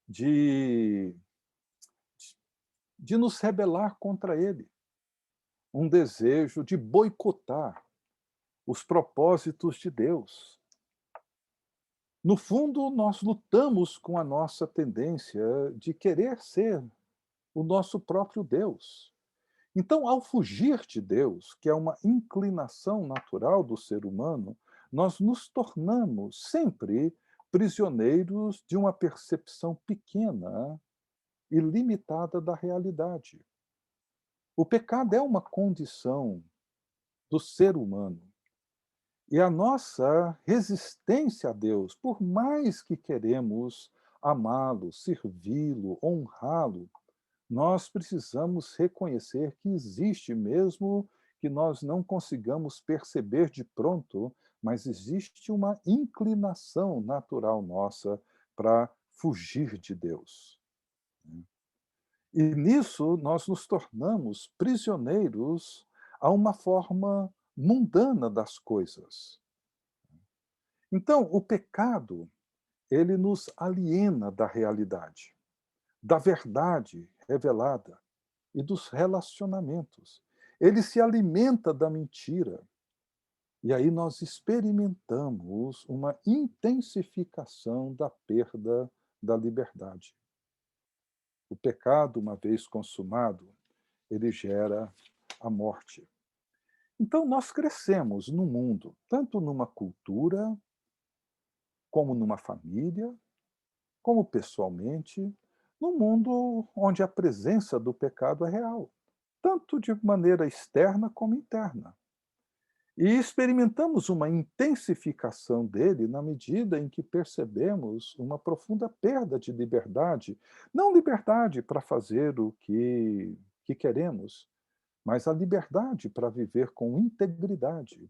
de, de nos rebelar contra ele, um desejo de boicotar os propósitos de Deus. No fundo, nós lutamos com a nossa tendência de querer ser o nosso próprio Deus. Então, ao fugir de Deus, que é uma inclinação natural do ser humano, nós nos tornamos sempre prisioneiros de uma percepção pequena e limitada da realidade. O pecado é uma condição do ser humano. E a nossa resistência a Deus, por mais que queremos amá-lo, servi-lo, honrá-lo, nós precisamos reconhecer que existe, mesmo que nós não consigamos perceber de pronto, mas existe uma inclinação natural nossa para fugir de Deus. E nisso nós nos tornamos prisioneiros a uma forma mundana das coisas. Então, o pecado, ele nos aliena da realidade, da verdade revelada e dos relacionamentos. Ele se alimenta da mentira. E aí nós experimentamos uma intensificação da perda da liberdade. O pecado, uma vez consumado, ele gera a morte. Então nós crescemos no mundo, tanto numa cultura, como numa família, como pessoalmente, num mundo onde a presença do pecado é real, tanto de maneira externa como interna. E experimentamos uma intensificação dele na medida em que percebemos uma profunda perda de liberdade, não liberdade para fazer o que queremos, mas a liberdade para viver com integridade,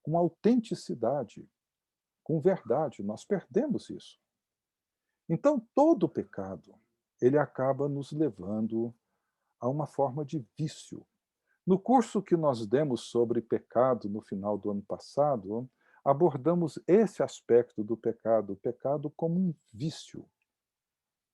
com autenticidade, com verdade. Nós perdemos isso. Então, todo pecado, ele acaba nos levando a uma forma de vício. No curso que nós demos sobre pecado no final do ano passado, abordamos esse aspecto do pecado, o pecado como um vício.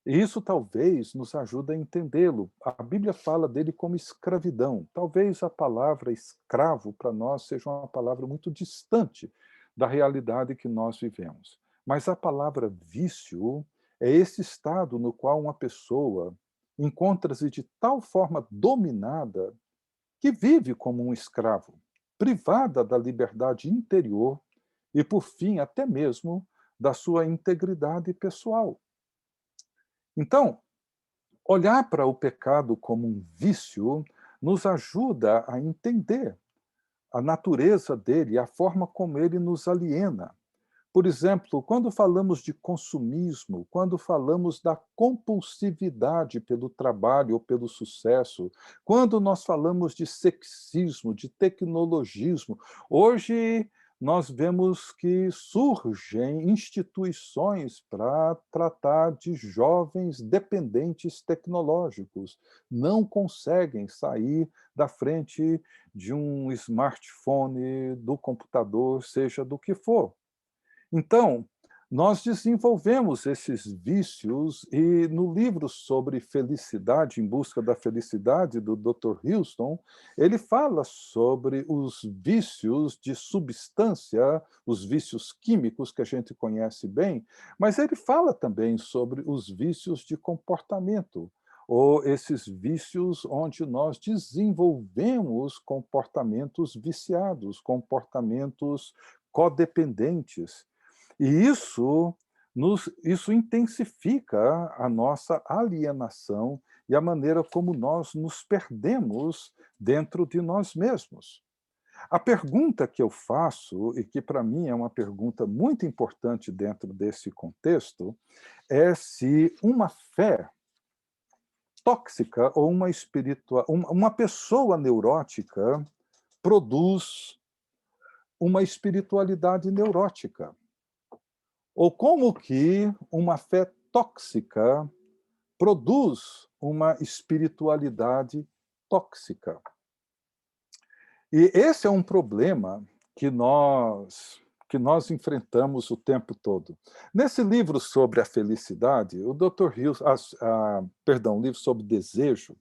E isso talvez nos ajude a entendê-lo. A Bíblia fala dele como escravidão. Talvez a palavra escravo para nós seja uma palavra muito distante da realidade que nós vivemos. Mas a palavra vício é esse estado no qual uma pessoa encontra-se de tal forma dominada que vive como um escravo, privada da liberdade interior e, por fim, até mesmo da sua integridade pessoal. Então, olhar para o pecado como um vício nos ajuda a entender a natureza dele, a forma como ele nos aliena. Por exemplo, quando falamos de consumismo, quando falamos da compulsividade pelo trabalho ou pelo sucesso, quando nós falamos de sexismo, de tecnologismo, hoje nós vemos que surgem instituições para tratar de jovens dependentes tecnológicos. Não conseguem sair da frente de um smartphone, do computador, seja do que for. Então, nós desenvolvemos esses vícios e no livro sobre felicidade, Em Busca da Felicidade, do Dr. Houston, ele fala sobre os vícios de substância, os vícios químicos que a gente conhece bem, mas ele fala também sobre os vícios de comportamento, ou esses vícios onde nós desenvolvemos comportamentos viciados, comportamentos codependentes. E isso intensifica a nossa alienação e a maneira como nós nos perdemos dentro de nós mesmos. A pergunta que eu faço, e que para mim é uma pergunta muito importante dentro desse contexto, é se uma fé tóxica ou uma pessoa neurótica produz uma espiritualidade neurótica. Ou como que uma fé tóxica produz uma espiritualidade tóxica. E esse é um problema que nós enfrentamos o tempo todo. Nesse livro sobre a felicidade, o Dr. Hills, o livro sobre desejo,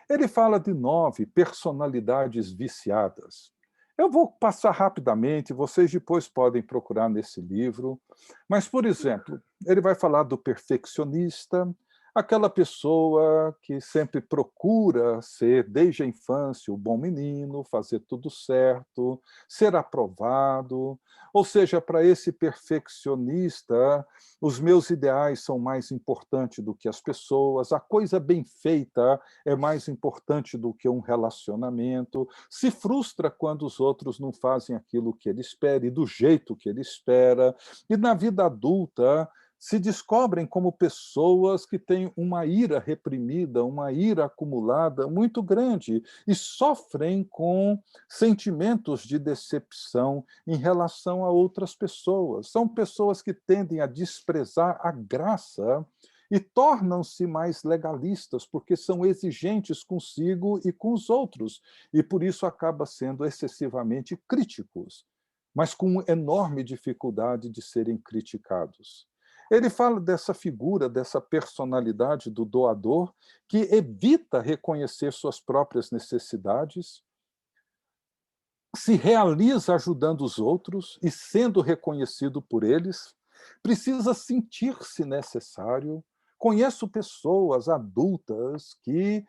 ele fala de 9 personalidades viciadas. Eu vou passar rapidamente, vocês depois podem procurar nesse livro. Mas, por exemplo, ele vai falar do perfeccionista, aquela pessoa que sempre procura ser, desde a infância, o bom menino, fazer tudo certo, ser aprovado. Ou seja, para esse perfeccionista, os meus ideais são mais importantes do que as pessoas, a coisa bem feita é mais importante do que um relacionamento, se frustra quando os outros não fazem aquilo que ele espera e do jeito que ele espera, e na vida adulta se descobrem como pessoas que têm uma ira reprimida, uma ira acumulada muito grande e sofrem com sentimentos de decepção em relação a outras pessoas. São pessoas que tendem a desprezar a graça e tornam-se mais legalistas, porque são exigentes consigo e com os outros, e por isso acabam sendo excessivamente críticos, mas com enorme dificuldade de serem criticados. Ele fala dessa figura, dessa personalidade do doador, que evita reconhecer suas próprias necessidades, se realiza ajudando os outros e sendo reconhecido por eles, precisa sentir-se necessário. Conheço pessoas adultas que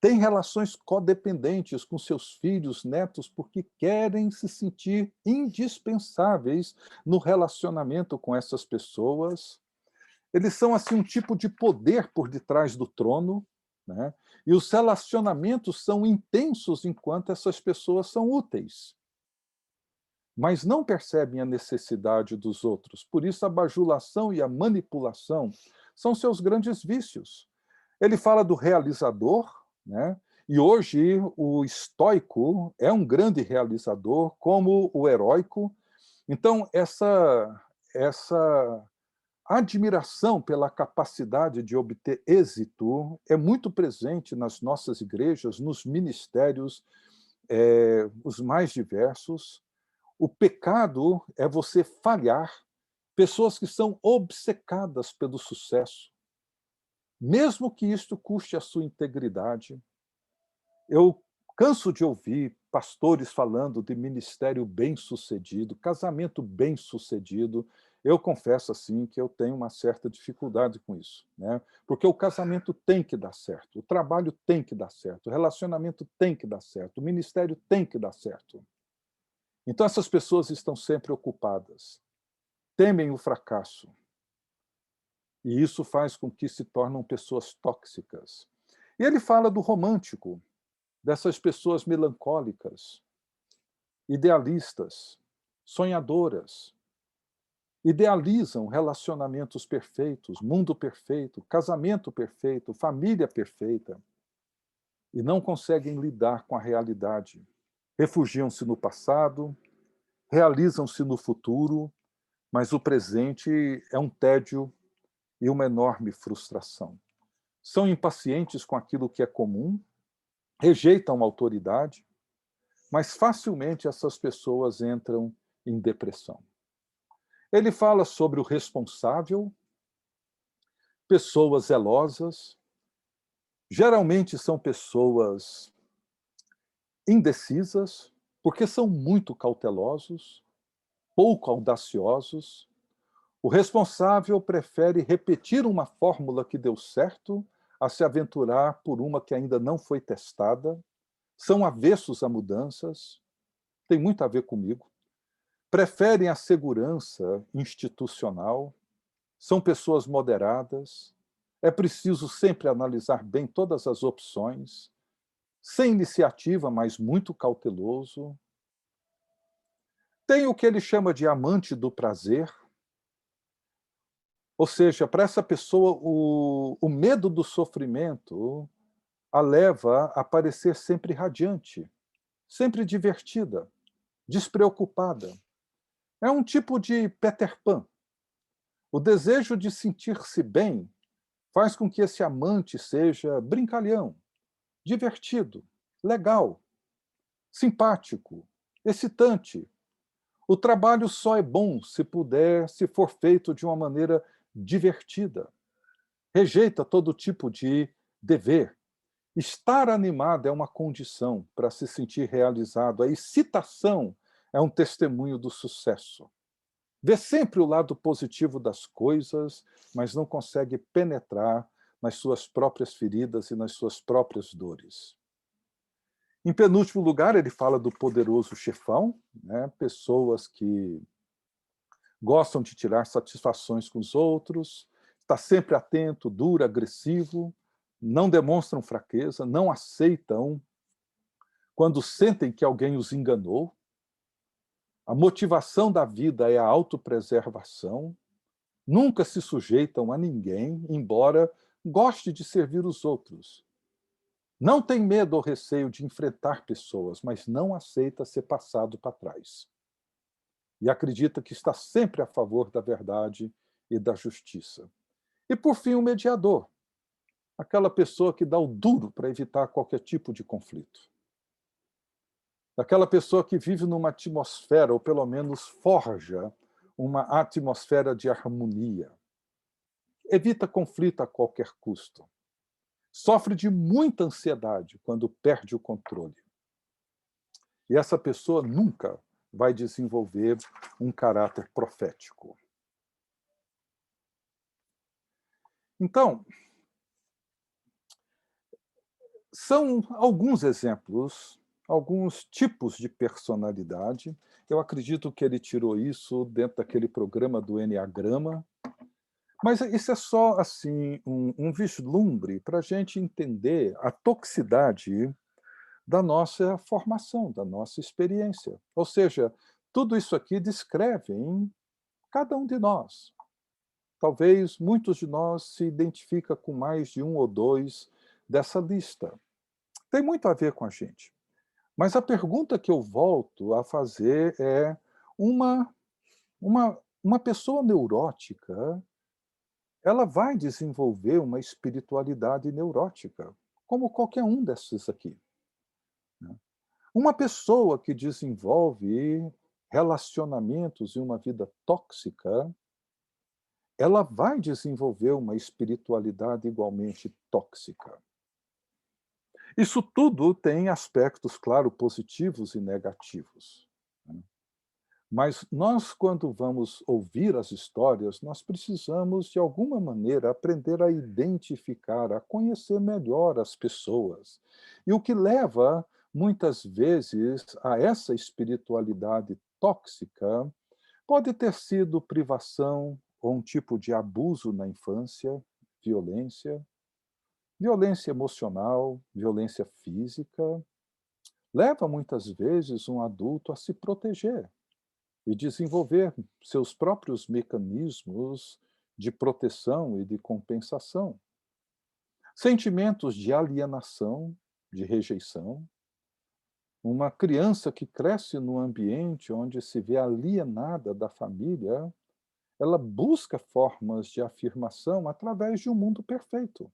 têm relações codependentes com seus filhos, netos, porque querem se sentir indispensáveis no relacionamento com essas pessoas. Eles são assim um tipo de poder por detrás do trono, né? E os relacionamentos são intensos enquanto essas pessoas são úteis, mas não percebem a necessidade dos outros. Por isso, a bajulação e a manipulação são seus grandes vícios. Ele fala do realizador, né? E hoje o estoico é um grande realizador, como o heróico. Então, essa a admiração pela capacidade de obter êxito é muito presente nas nossas igrejas, nos ministérios, os mais diversos. O pecado é você falhar, pessoas que são obcecadas pelo sucesso, mesmo que isto custe a sua integridade. Eu canso de ouvir pastores falando de ministério bem-sucedido, casamento bem-sucedido. Eu confesso assim que eu tenho uma certa dificuldade com isso, né? Porque o casamento tem que dar certo, o trabalho tem que dar certo, o relacionamento tem que dar certo, o ministério tem que dar certo. Então essas pessoas estão sempre ocupadas, temem o fracasso, e isso faz com que se tornem pessoas tóxicas. E ele fala do romântico, dessas pessoas melancólicas, idealistas, sonhadoras, idealizam relacionamentos perfeitos, mundo perfeito, casamento perfeito, família perfeita, e não conseguem lidar com a realidade. Refugiam-se no passado, realizam-se no futuro, mas o presente é um tédio e uma enorme frustração. São impacientes com aquilo que é comum, rejeitam a autoridade, mas facilmente essas pessoas entram em depressão. Ele fala sobre o responsável, pessoas zelosas, geralmente são pessoas indecisas, porque são muito cautelosos, pouco audaciosos. O responsável prefere repetir uma fórmula que deu certo a se aventurar por uma que ainda não foi testada. São avessos a mudanças, tem muito a ver comigo. Preferem a segurança institucional, são pessoas moderadas, é preciso sempre analisar bem todas as opções, sem iniciativa, mas muito cauteloso, Tem o que ele chama de amante do prazer, ou seja, para essa pessoa o medo do sofrimento a leva a parecer sempre radiante, sempre divertida, despreocupada. É um tipo de Peter Pan. O desejo de sentir-se bem faz com que esse amante seja brincalhão, divertido, legal, simpático, excitante. O trabalho só é bom se for feito de uma maneira divertida. Rejeita todo tipo de dever. Estar animado é uma condição para se sentir realizado. A excitação é um testemunho do sucesso. Vê sempre o lado positivo das coisas, mas não consegue penetrar nas suas próprias feridas e nas suas próprias dores. Em penúltimo lugar, ele fala do poderoso chefão, né? Pessoas que gostam de tirar satisfações com os outros, está sempre atento, duro, agressivo, não demonstram fraqueza, não aceitam quando sentem que alguém os enganou. A motivação da vida é a autopreservação, nunca se sujeitam a ninguém, embora goste de servir os outros. Não tem medo ou receio de enfrentar pessoas, mas não aceita ser passado para trás. E acredita que está sempre a favor da verdade e da justiça. E, por fim, o mediador. Aquela pessoa que dá o duro para evitar qualquer tipo de conflito. Aquela pessoa que vive numa atmosfera, ou pelo menos forja uma atmosfera de harmonia. Evita conflito a qualquer custo. Sofre de muita ansiedade quando perde o controle. E essa pessoa nunca vai desenvolver um caráter profético. Então, são alguns exemplos, alguns tipos de personalidade. Eu acredito que ele tirou isso dentro daquele programa do Enneagrama. Mas isso é só assim um vislumbre para a gente entender a toxicidade da nossa formação, da nossa experiência. Ou seja, tudo isso aqui descreve em cada um de nós. Talvez muitos de nós se identificam com mais de um ou dois dessa lista. Tem muito a ver com a gente. Mas a pergunta que eu volto a fazer é uma pessoa neurótica, ela vai desenvolver uma espiritualidade neurótica, como qualquer um desses aqui. Uma pessoa que desenvolve relacionamentos e uma vida tóxica, ela vai desenvolver uma espiritualidade igualmente tóxica. Isso tudo tem aspectos, claro, positivos e negativos. Mas nós, quando vamos ouvir as histórias, nós precisamos, de alguma maneira, aprender a identificar, a conhecer melhor as pessoas. E o que leva, muitas vezes, a essa espiritualidade tóxica pode ter sido privação ou um tipo de abuso na infância, violência, violência emocional, violência física. Leva, muitas vezes, um adulto a se proteger e desenvolver seus próprios mecanismos de proteção e de compensação. Sentimentos de alienação, de rejeição. Uma criança que cresce num ambiente onde se vê alienada da família, ela busca formas de afirmação através de um mundo perfeito.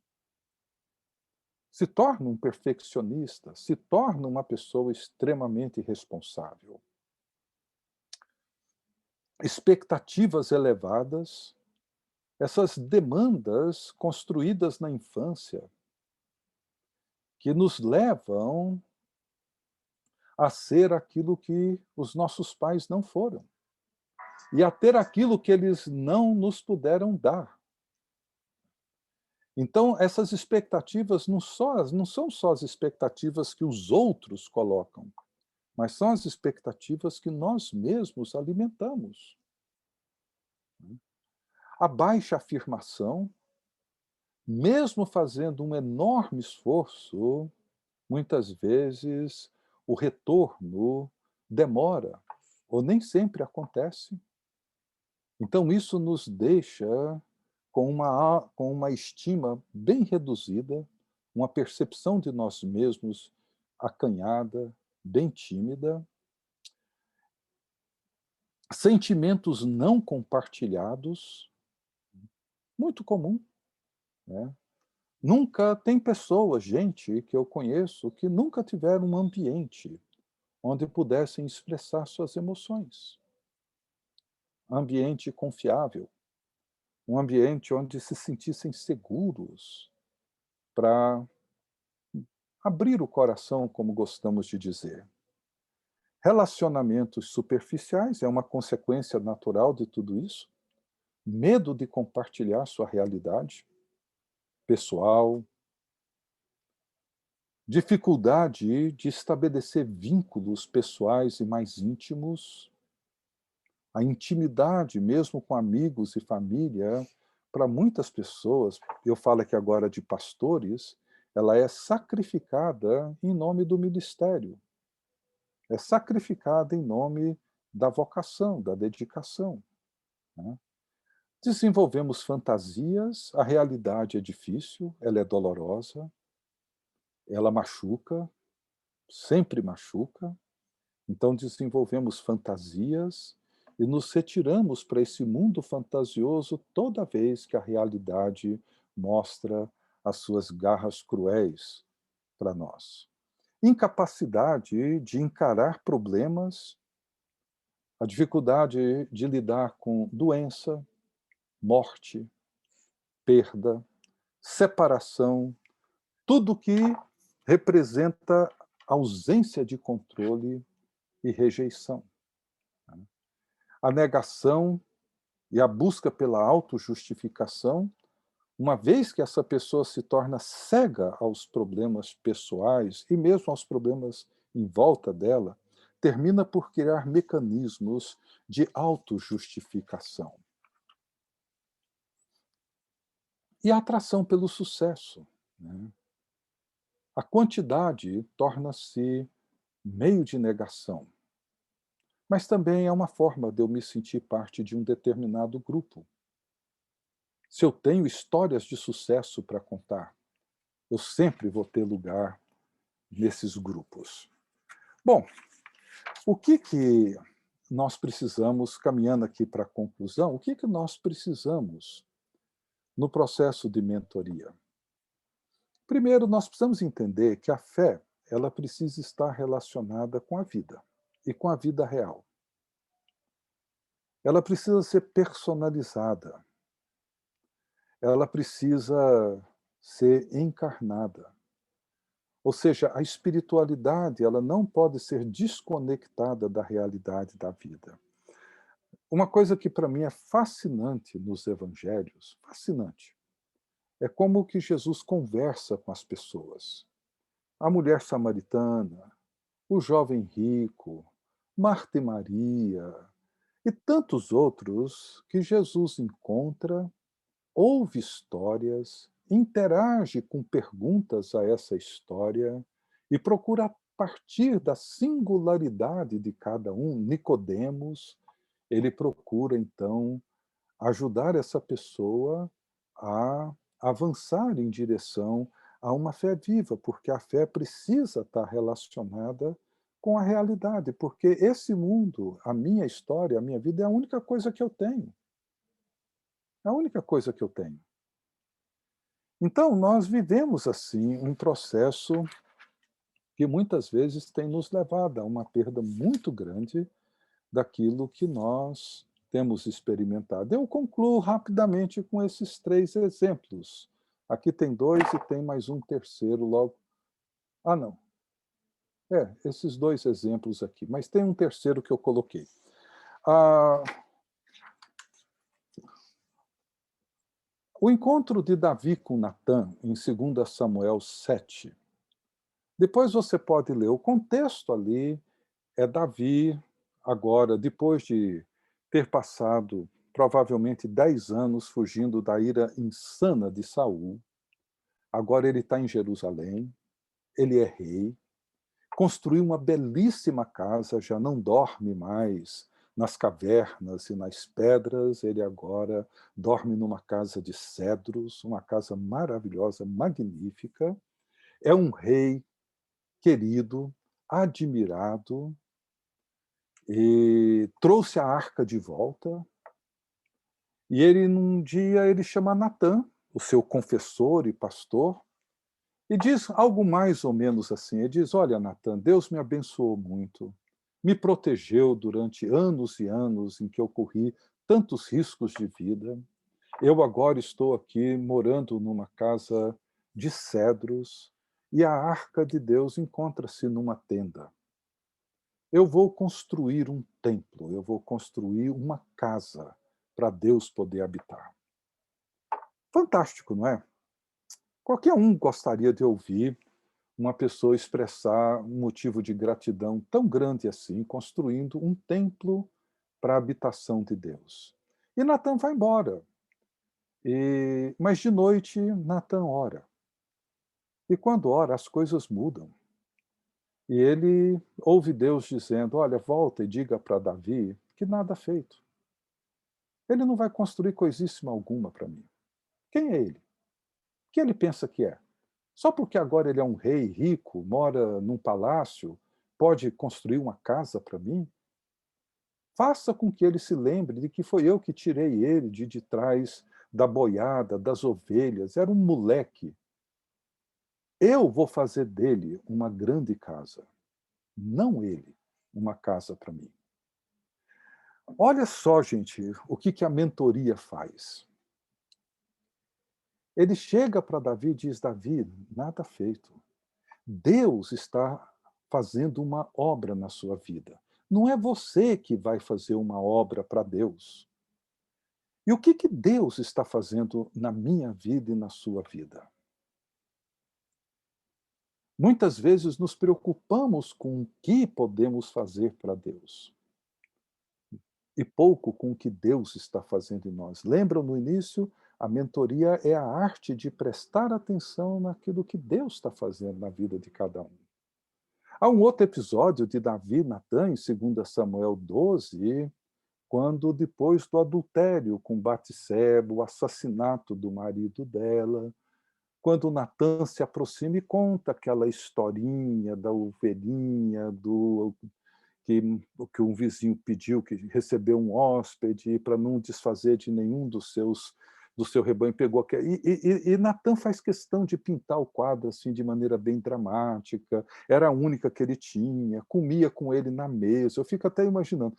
Se torna um perfeccionista, se torna uma pessoa extremamente irresponsável. Expectativas elevadas, essas demandas construídas na infância, que nos levam a ser aquilo que os nossos pais não foram, e a ter aquilo que eles não nos puderam dar. Então, essas expectativas não são só as expectativas que os outros colocam, mas são as expectativas que nós mesmos alimentamos. A baixa afirmação, mesmo fazendo um enorme esforço, muitas vezes o retorno demora. ou nem sempre acontece. Então, isso nos deixa com uma estima bem reduzida, uma percepção de nós mesmos acanhada, bem tímida, sentimentos não compartilhados, muito comum, né? Nunca tem pessoas, gente que eu conheço, que nunca tiveram um ambiente onde pudessem expressar suas emoções. Ambiente confiável, um ambiente onde se sentissem seguros para abrir o coração, como gostamos de dizer. Relacionamentos superficiais é uma consequência natural de tudo isso. Medo de compartilhar sua realidade pessoal, dificuldade de estabelecer vínculos pessoais e mais íntimos, a intimidade, mesmo com amigos e família, para muitas pessoas, eu falo aqui agora de pastores, ela é sacrificada em nome do ministério, é sacrificada em nome da vocação, da dedicação, né? Desenvolvemos fantasias, a realidade é difícil, ela é dolorosa, ela machuca, sempre machuca. Então desenvolvemos fantasias e nos retiramos para esse mundo fantasioso toda vez que a realidade mostra as suas garras cruéis para nós. Incapacidade de encarar problemas, a dificuldade de lidar com doença, morte, perda, separação, tudo que representa ausência de controle e rejeição. A negação e a busca pela autojustificação, uma vez que essa pessoa se torna cega aos problemas pessoais e mesmo aos problemas em volta dela, termina por criar mecanismos de autojustificação. E a atração pelo sucesso, né? A quantidade torna-se meio de negação, mas também é uma forma de eu me sentir parte de um determinado grupo. Se eu tenho histórias de sucesso para contar, eu sempre vou ter lugar nesses grupos. Bom, o que nós precisamos, caminhando aqui para a conclusão, o que nós precisamos no processo de mentoria? Primeiro, nós precisamos entender que a fé, ela precisa estar relacionada com a vida e com a vida real. Ela precisa ser personalizada. Ela precisa ser encarnada. Ou seja, a espiritualidade, ela não pode ser desconectada da realidade da vida. Uma coisa que para mim é fascinante nos evangelhos, fascinante, é como que Jesus conversa com as pessoas. A mulher samaritana, o jovem rico, Marta e Maria, e tantos outros que Jesus encontra, ouve histórias, interage com perguntas a essa história e procura, a partir da singularidade de cada um, Nicodemos, ele procura, então, ajudar essa pessoa a avançar em direção a uma fé viva, porque a fé precisa estar relacionada com a realidade, porque esse mundo, a minha história, a minha vida é a única coisa que eu tenho. É a única coisa que eu tenho. Então, nós vivemos, assim, um processo que muitas vezes tem nos levado a uma perda muito grande daquilo que nós temos experimentado. Eu concluo rapidamente com esses 3 exemplos. Aqui tem 2 e tem mais um terceiro logo. Ah, não. Esses 2 exemplos aqui, mas tem um terceiro que eu coloquei. O encontro de Davi com Natã, em 2 Samuel 7. Depois você pode ler. O contexto ali é Davi, agora, depois de ter passado provavelmente 10 anos fugindo da ira insana de Saul, agora ele está em Jerusalém, ele é rei, construiu uma belíssima casa, já não dorme mais nas cavernas e nas pedras, ele agora dorme numa casa de cedros, uma casa maravilhosa, magnífica. É um rei querido, admirado, e trouxe a arca de volta. E ele, num dia, ele chama Natã, o seu confessor e pastor, e diz algo mais ou menos assim. Ele diz: olha, Natã, Deus me abençoou muito, me protegeu durante anos e anos em que eu corri tantos riscos de vida. Eu agora estou aqui morando numa casa de cedros e a arca de Deus encontra-se numa tenda. Eu vou construir um templo, eu vou construir uma casa para Deus poder habitar. Fantástico, não é? Qualquer um gostaria de ouvir uma pessoa expressar um motivo de gratidão tão grande assim, construindo um templo para a habitação de Deus. E Natã vai embora. Mas de noite, Natã ora. E quando ora, as coisas mudam. E ele ouve Deus dizendo: olha, volta e diga para Davi que nada feito. Ele não vai construir coisíssima alguma para mim. Quem é ele? O que ele pensa que é? Só porque agora ele é um rei rico, mora num palácio, pode construir uma casa para mim? Faça com que ele se lembre de que foi eu que tirei ele de trás da boiada, das ovelhas. Era um moleque. Eu vou fazer dele uma grande casa. Não ele, uma casa para mim. Olha só, gente, o que a mentoria faz. Ele chega para Davi e diz: Davi, nada feito. Deus está fazendo uma obra na sua vida. Não é você que vai fazer uma obra para Deus. E o que Deus está fazendo na minha vida e na sua vida? Muitas vezes nos preocupamos com o que podemos fazer para Deus e pouco com o que Deus está fazendo em nós. Lembram no início? A mentoria é a arte de prestar atenção naquilo que Deus está fazendo na vida de cada um. Há um outro episódio de Davi e Natã, em 2 Samuel 12, quando, depois do adultério com Batseba, o assassinato do marido dela, quando Natã se aproxima e conta aquela historinha da ovelhinha, que um vizinho pediu, que recebeu um hóspede, para não desfazer de nenhum do seu rebanho, pegou aquele... E Natã faz questão de pintar o quadro assim, de maneira bem dramática, era a única que ele tinha, comia com ele na mesa, eu fico até imaginando,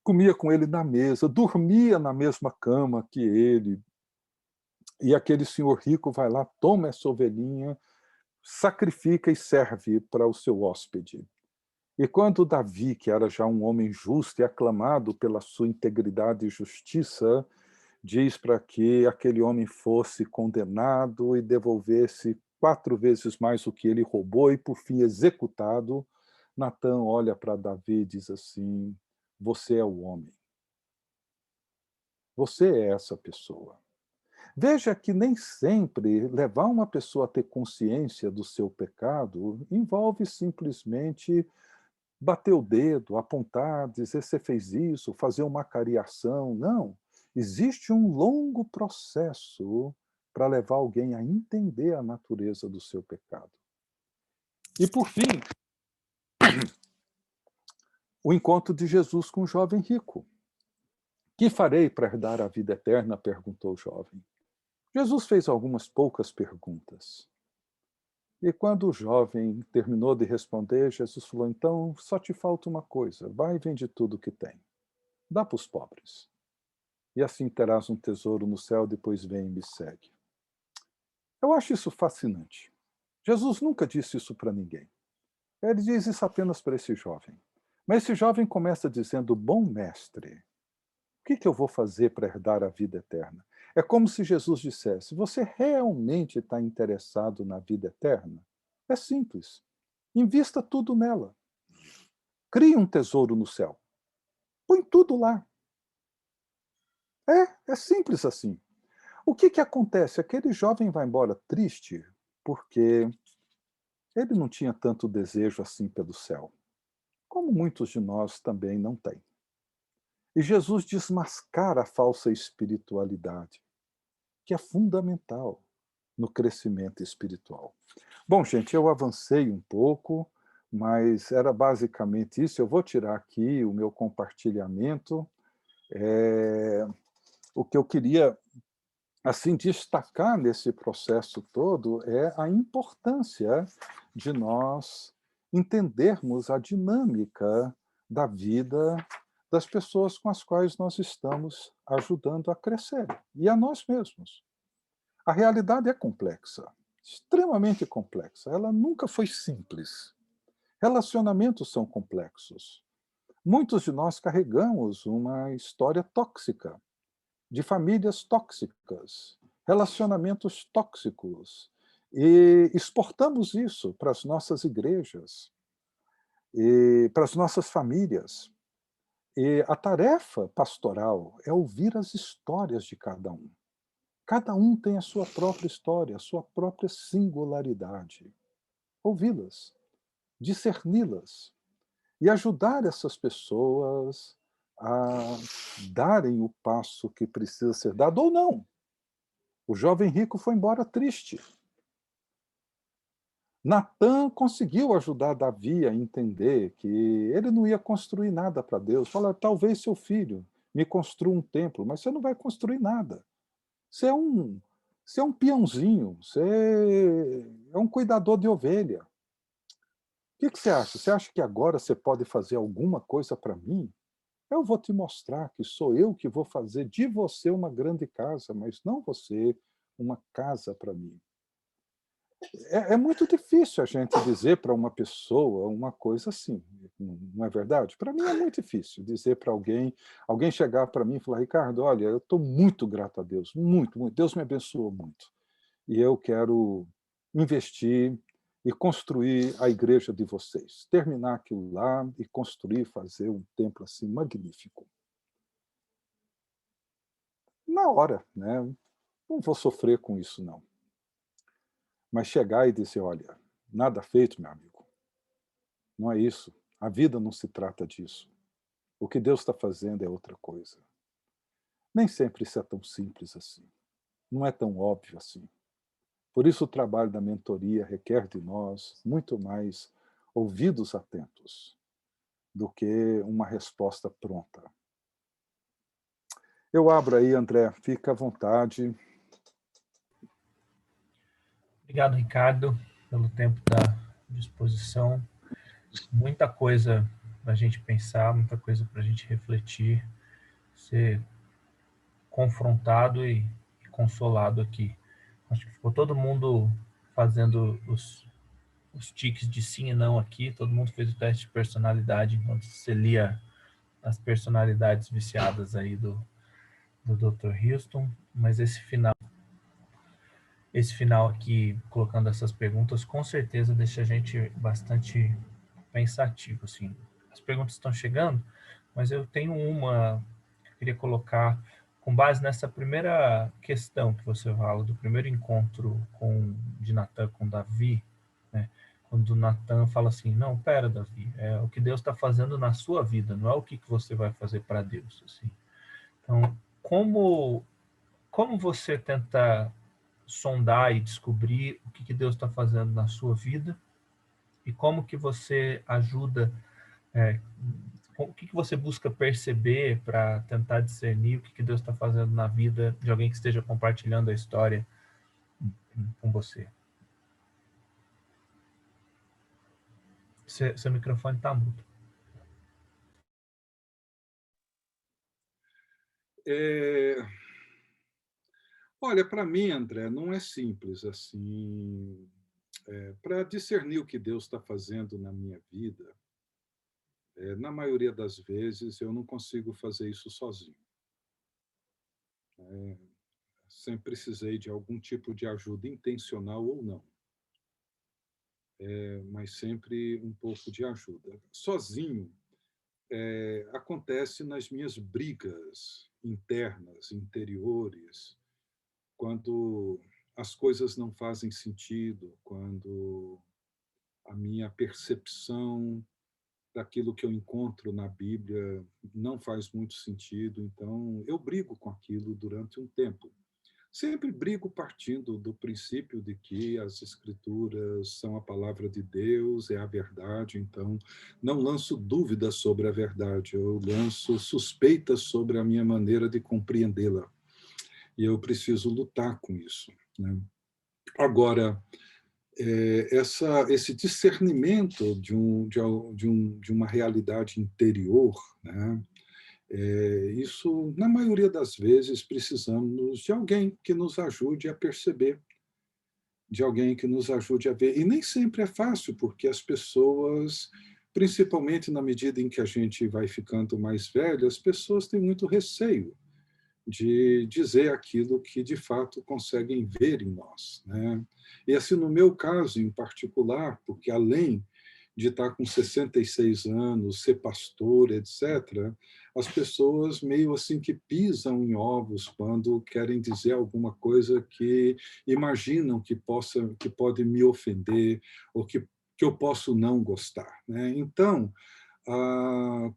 comia com ele na mesa, dormia na mesma cama que ele, e aquele senhor rico vai lá, toma essa ovelhinha, sacrifica e serve para o seu hóspede. E quando Davi, que era já um homem justo e aclamado pela sua integridade e justiça, diz para que aquele homem fosse condenado e devolvesse 4 vezes mais o que ele roubou e, por fim, executado, Natã olha para Davi e diz assim: você é o homem. Você é essa pessoa. Veja que nem sempre levar uma pessoa a ter consciência do seu pecado envolve simplesmente bater o dedo, apontar, dizer você fez isso, fazer uma cariação. Não. Existe um longo processo para levar alguém a entender a natureza do seu pecado. E, por fim, o encontro de Jesus com o jovem rico. Que farei para herdar a vida eterna? Perguntou o jovem. Jesus fez algumas poucas perguntas. E quando o jovem terminou de responder, Jesus falou: então, só te falta uma coisa. Vai e vende tudo o que tem. Dá para os pobres. E assim terás um tesouro no céu, depois vem e me segue. Eu acho isso fascinante. Jesus nunca disse isso para ninguém. Ele diz isso apenas para esse jovem. Mas esse jovem começa dizendo: bom mestre, o que eu vou fazer para herdar a vida eterna? É como se Jesus dissesse: você realmente está interessado na vida eterna? É simples. Invista tudo nela. Crie um tesouro no céu. Põe tudo lá. É simples assim. O que acontece? Aquele jovem vai embora triste porque Ele não tinha tanto desejo assim pelo céu, como muitos de nós também não têm. E Jesus desmascara a falsa espiritualidade, que é fundamental no crescimento espiritual. Bom, gente, eu avancei um pouco, mas era basicamente isso. Eu vou tirar aqui o meu compartilhamento. O que eu queria assim destacar nesse processo todo é a importância de nós entendermos a dinâmica da vida das pessoas com as quais nós estamos ajudando a crescer, e a nós mesmos. A realidade é complexa, extremamente complexa. Ela nunca foi simples. Relacionamentos são complexos. Muitos de nós carregamos uma história tóxica, de famílias tóxicas, relacionamentos tóxicos, e exportamos isso para as nossas igrejas, e para as nossas famílias. E a tarefa pastoral é ouvir as histórias de cada um. Cada um tem a sua própria história, a sua própria singularidade. Ouvi-las, discerni-las e ajudar essas pessoas a darem o passo que precisa ser dado ou não. O jovem rico foi embora triste. Natã conseguiu ajudar Davi a entender que ele não ia construir nada para Deus. Fala, talvez seu filho me construa um templo, mas você não vai construir nada. Você é você é um peãozinho, você é um cuidador de ovelha. O que você acha? Você acha que agora você pode fazer alguma coisa para mim? Eu vou te mostrar que sou eu que vou fazer de você uma grande casa, mas não você uma casa para mim. É muito difícil a gente dizer para uma pessoa uma coisa assim, não é verdade? Para mim é muito difícil dizer para alguém chegar para mim e falar, Ricardo, olha, eu estou muito grato a Deus, muito, muito, Deus me abençoou muito. E eu quero investir e construir a igreja de vocês, terminar aquilo lá e construir, fazer um templo assim magnífico. Na hora, né? Não vou sofrer com isso, não. Mas chegar e dizer, olha, nada feito, meu amigo. Não é isso. A vida não se trata disso. O que Deus está fazendo é outra coisa. Nem sempre isso é tão simples assim. Não é tão óbvio assim. Por isso o trabalho da mentoria requer de nós muito mais ouvidos atentos do que uma resposta pronta. Eu abro aí, André, fica à vontade. Obrigado, Ricardo, pelo tempo da disposição. Muita coisa para a gente pensar, muita coisa para a gente refletir, ser confrontado e consolado aqui. Acho que ficou todo mundo fazendo os tiques de sim e não aqui, todo mundo fez o teste de personalidade enquanto você lia as personalidades viciadas aí do Dr. Houston, mas esse final aqui, colocando essas perguntas, com certeza deixa a gente bastante pensativo, assim. As perguntas estão chegando, mas eu tenho uma que eu queria colocar com base nessa primeira questão que você fala, do primeiro encontro de Natan com Davi, né? Quando Natan fala assim, não, pera, Davi, é o que Deus está fazendo na sua vida, não é o que você vai fazer para Deus, assim. Então, como você tenta sondar e descobrir o que Deus está fazendo na sua vida e como que você ajuda, o que você busca perceber para tentar discernir o que Deus está fazendo na vida de alguém que esteja compartilhando a história com você. Seu microfone está mudo. Olha, para mim, André, não é simples assim. Para discernir o que Deus está fazendo na minha vida, na maioria das vezes eu não consigo fazer isso sozinho. Sempre precisei de algum tipo de ajuda intencional ou não, mas sempre um pouco de ajuda. Sozinho, acontece nas minhas brigas internas, interiores, quando as coisas não fazem sentido, quando a minha percepção daquilo que eu encontro na Bíblia não faz muito sentido, então eu brigo com aquilo durante um tempo. Sempre brigo partindo do princípio de que as Escrituras são a palavra de Deus, é a verdade, então não lanço dúvidas sobre a verdade, eu lanço suspeitas sobre a minha maneira de compreendê-la. E eu preciso lutar com isso, né? Agora, esse discernimento de uma realidade interior, né? Isso, na maioria das vezes, precisamos de alguém que nos ajude a perceber, de alguém que nos ajude a ver. E nem sempre é fácil, porque as pessoas, principalmente na medida em que a gente vai ficando mais velho, as pessoas têm muito receio de dizer aquilo que de fato conseguem ver em nós, né? E assim, no meu caso em particular, porque além de estar com 66 anos, ser pastor, etc., as pessoas meio assim que pisam em ovos quando querem dizer alguma coisa que imaginam que pode me ofender ou que eu posso não gostar, né? Então,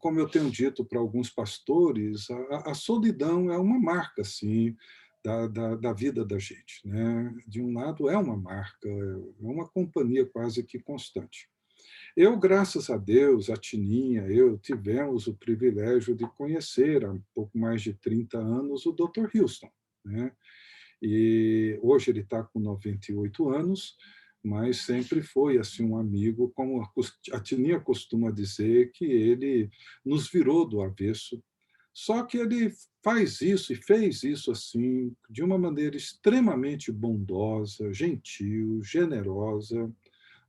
como eu tenho dito para alguns pastores, a solidão é uma marca, sim, da vida da gente, né? De um lado, é uma marca, é uma companhia quase que constante. Eu, graças a Deus, a Tininha, eu tivemos o privilégio de conhecer há um pouco mais de 30 anos o Dr. Houston, né? E hoje ele está com 98 anos, mas sempre foi assim um amigo, como a Tininha costuma dizer, que ele nos virou do avesso. Só que ele faz isso e fez isso assim de uma maneira extremamente bondosa, gentil, generosa.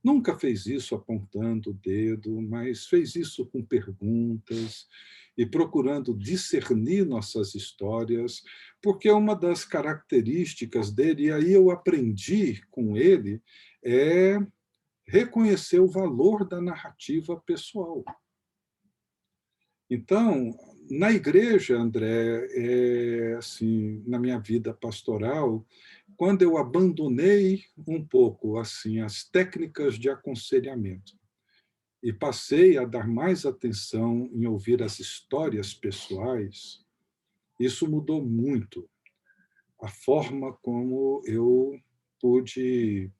Nunca fez isso apontando o dedo, mas fez isso com perguntas e procurando discernir nossas histórias, porque uma das características dele, e aí eu aprendi com ele, é reconhecer o valor da narrativa pessoal. Então, na igreja, André, assim, na minha vida pastoral, quando eu abandonei um pouco assim as técnicas de aconselhamento e passei a dar mais atenção em ouvir as histórias pessoais, isso mudou muito a forma como eu pude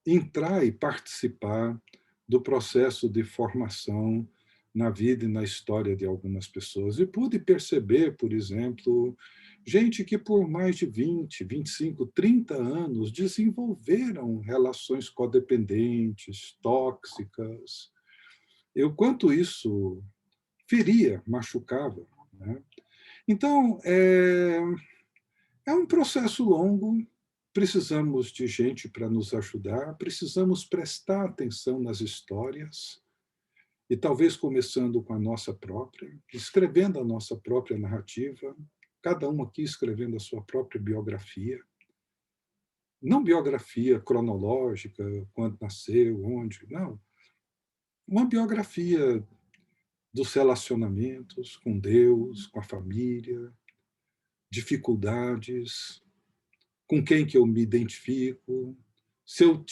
entrar e participar do processo de formação na vida e na história de algumas pessoas. E pude perceber, por exemplo, gente que por mais de 20, 25, 30 anos desenvolveram relações codependentes, tóxicas. Eu quanto isso feria, machucava, né? Então, é um processo longo, precisamos de gente para nos ajudar, precisamos prestar atenção nas histórias, e talvez começando com a nossa própria, escrevendo a nossa própria narrativa, cada um aqui escrevendo a sua própria biografia. Não biografia cronológica, quando nasceu, onde, não. Uma biografia dos relacionamentos com Deus, com a família, dificuldades, com quem que eu me identifico, se eu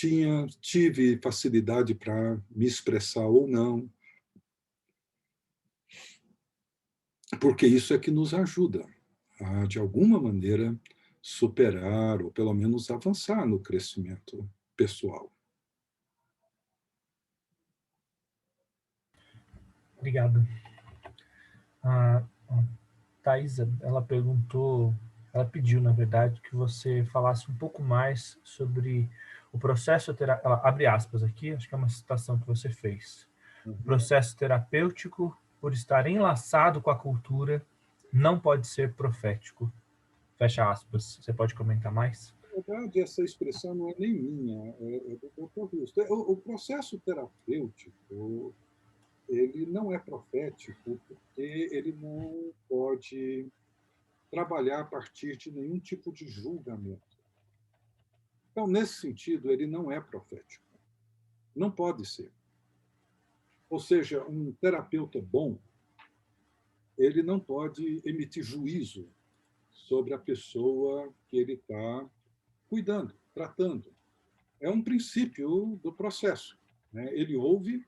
tive facilidade para me expressar ou não, porque isso é que nos ajuda a, de alguma maneira, superar ou pelo menos avançar no crescimento pessoal. Obrigado. A Thaisa, ela pediu, na verdade, que você falasse um pouco mais sobre o processo terapêutico. Ela abre aspas aqui, acho que é uma citação que você fez. O processo terapêutico, por estar enlaçado com a cultura, não pode ser profético. Fecha aspas. Você pode comentar mais? Na verdade, essa expressão não é nem minha, é do Dr. Houston. O processo terapêutico, ele não é profético porque ele não pode trabalhar a partir de nenhum tipo de julgamento. Então, nesse sentido, ele não é profético. Não pode ser. Ou seja, um terapeuta bom, ele não pode emitir juízo sobre a pessoa que ele está cuidando, tratando. É um princípio do processo, né? Ele ouve,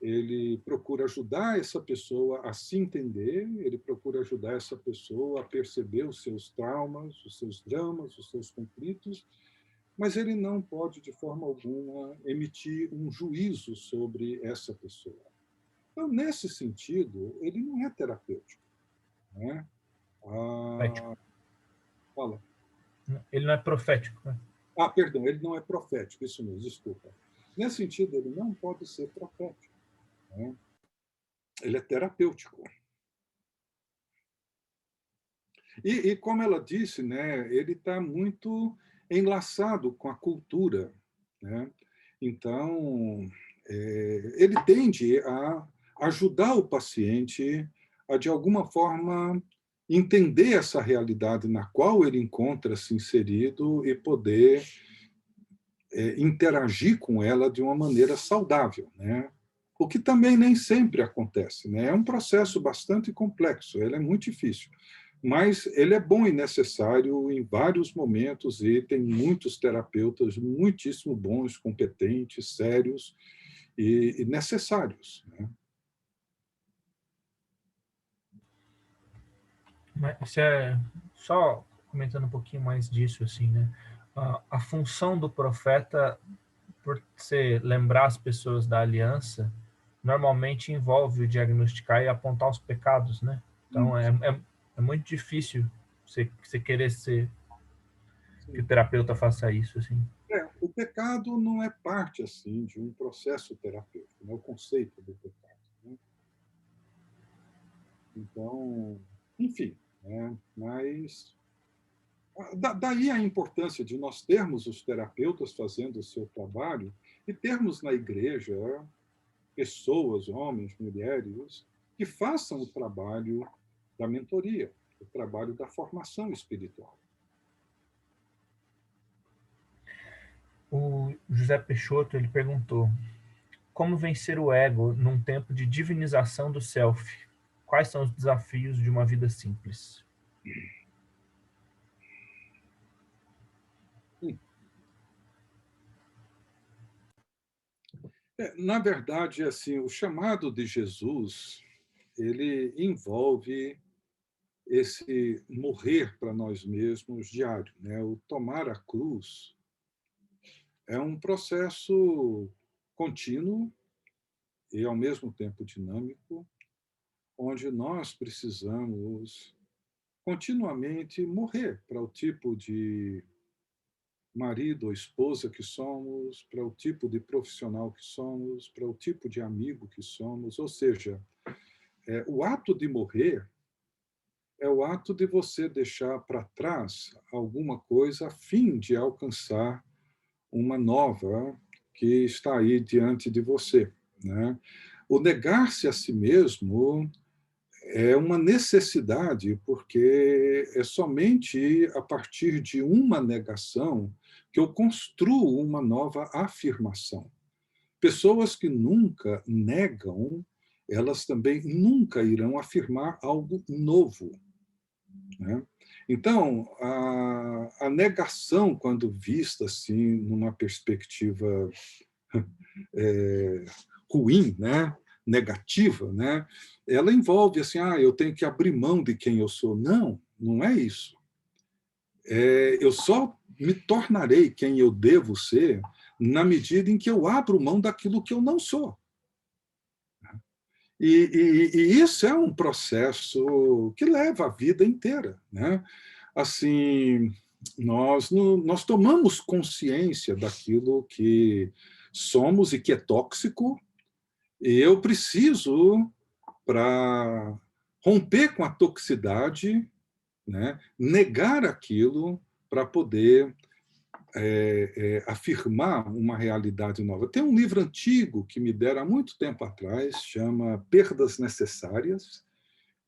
ele procura ajudar essa pessoa a se entender, ele procura ajudar essa pessoa a perceber os seus traumas, os seus dramas, os seus conflitos, mas ele não pode, de forma alguma, emitir um juízo sobre essa pessoa. Então, nesse sentido, ele não é terapêutico, né? Fala. Ele não é profético, né? Perdão, ele não é profético, isso mesmo, desculpa. Nesse sentido, ele não pode ser profético, né? Ele é terapêutico. E como ela disse, né, ele está muito enlaçado com a cultura, né? Então, ele tende a ajudar o paciente a, de alguma forma, entender essa realidade na qual ele encontra-se inserido e poder interagir com ela de uma maneira saudável, né? O que também nem sempre acontece, né? É um processo bastante complexo, ele é muito difícil, mas ele é bom e necessário em vários momentos e tem muitos terapeutas muitíssimo bons, competentes, sérios e necessários, né? Mas isso só comentando um pouquinho mais disso, assim, né? A função do profeta, por ser lembrar as pessoas da aliança, normalmente envolve o diagnosticar e apontar os pecados, né? Então, é muito difícil você querer que o terapeuta faça isso, assim. O pecado não é parte assim de um processo terapêutico, né? O conceito do pecado, né? Então, enfim, né? Mas daí a importância de nós termos os terapeutas fazendo o seu trabalho e termos na igreja pessoas, homens, mulheres, que façam o trabalho da mentoria, o trabalho da formação espiritual. O José Peixoto, ele perguntou: como vencer o ego num tempo de divinização do self? Quais são os desafios de uma vida simples? Na verdade, assim, o chamado de Jesus, ele envolve esse morrer para nós mesmos diário, né? O tomar a cruz é um processo contínuo e, ao mesmo tempo, dinâmico, onde nós precisamos continuamente morrer para o tipo de marido ou esposa que somos, para o tipo de profissional que somos, para o tipo de amigo que somos. Ou seja, o ato de morrer é o ato de você deixar para trás alguma coisa a fim de alcançar uma nova que está aí diante de você, né? O negar-se a si mesmo é uma necessidade, porque é somente a partir de uma negação que eu construo uma nova afirmação. Pessoas que nunca negam, elas também nunca irão afirmar algo novo, né? Então, a negação, quando vista assim, numa perspectiva ruim, né? Negativa, né? Ela envolve assim, eu tenho que abrir mão de quem eu sou. Não, não é isso. Eu só me tornarei quem eu devo ser na medida em que eu abro mão daquilo que eu não sou. E isso é um processo que leva a vida inteira, né? Assim, nós tomamos consciência daquilo que somos e que é tóxico, e eu preciso, para romper com a toxicidade, né, negar aquilo para poder afirmar uma realidade nova. Tem um livro antigo que me deram há muito tempo atrás, chama Perdas Necessárias,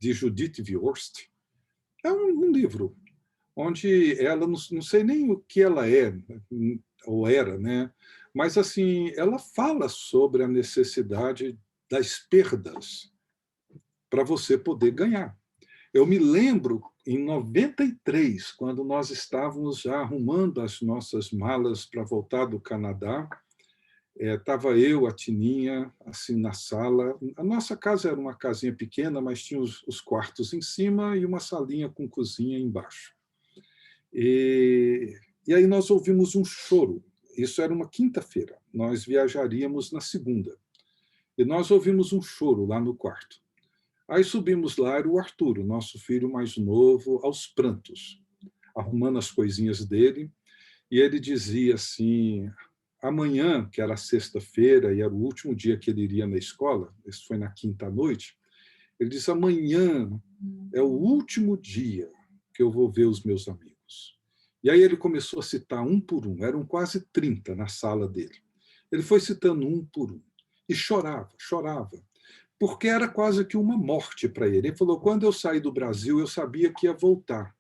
de Judith Viorst. É um livro onde ela, não sei nem o que ela é, ou era, né? Mas assim, ela fala sobre a necessidade das perdas para você poder ganhar. Eu me lembro, em 93, quando nós estávamos já arrumando as nossas malas para voltar do Canadá, Estava eu, a Tininha, assim, na sala. A nossa casa era uma casinha pequena, mas tinha os quartos em cima e uma salinha com cozinha embaixo. E aí nós ouvimos um choro. Isso era uma quinta-feira. Nós viajaríamos na segunda. E nós ouvimos um choro lá no quarto. Aí subimos lá, era o Arthur, o nosso filho mais novo, aos prantos, arrumando as coisinhas dele. E ele dizia assim, amanhã, que era sexta-feira, e era o último dia que ele iria na escola, isso foi na quinta noite, ele disse, amanhã é o último dia que eu vou ver os meus amigos. E aí ele começou a citar um por um, eram quase 30 na sala dele. Ele foi citando um por um, e chorava, chorava, porque era quase que uma morte para ele. Ele falou, quando eu saí do Brasil, eu sabia que ia voltar,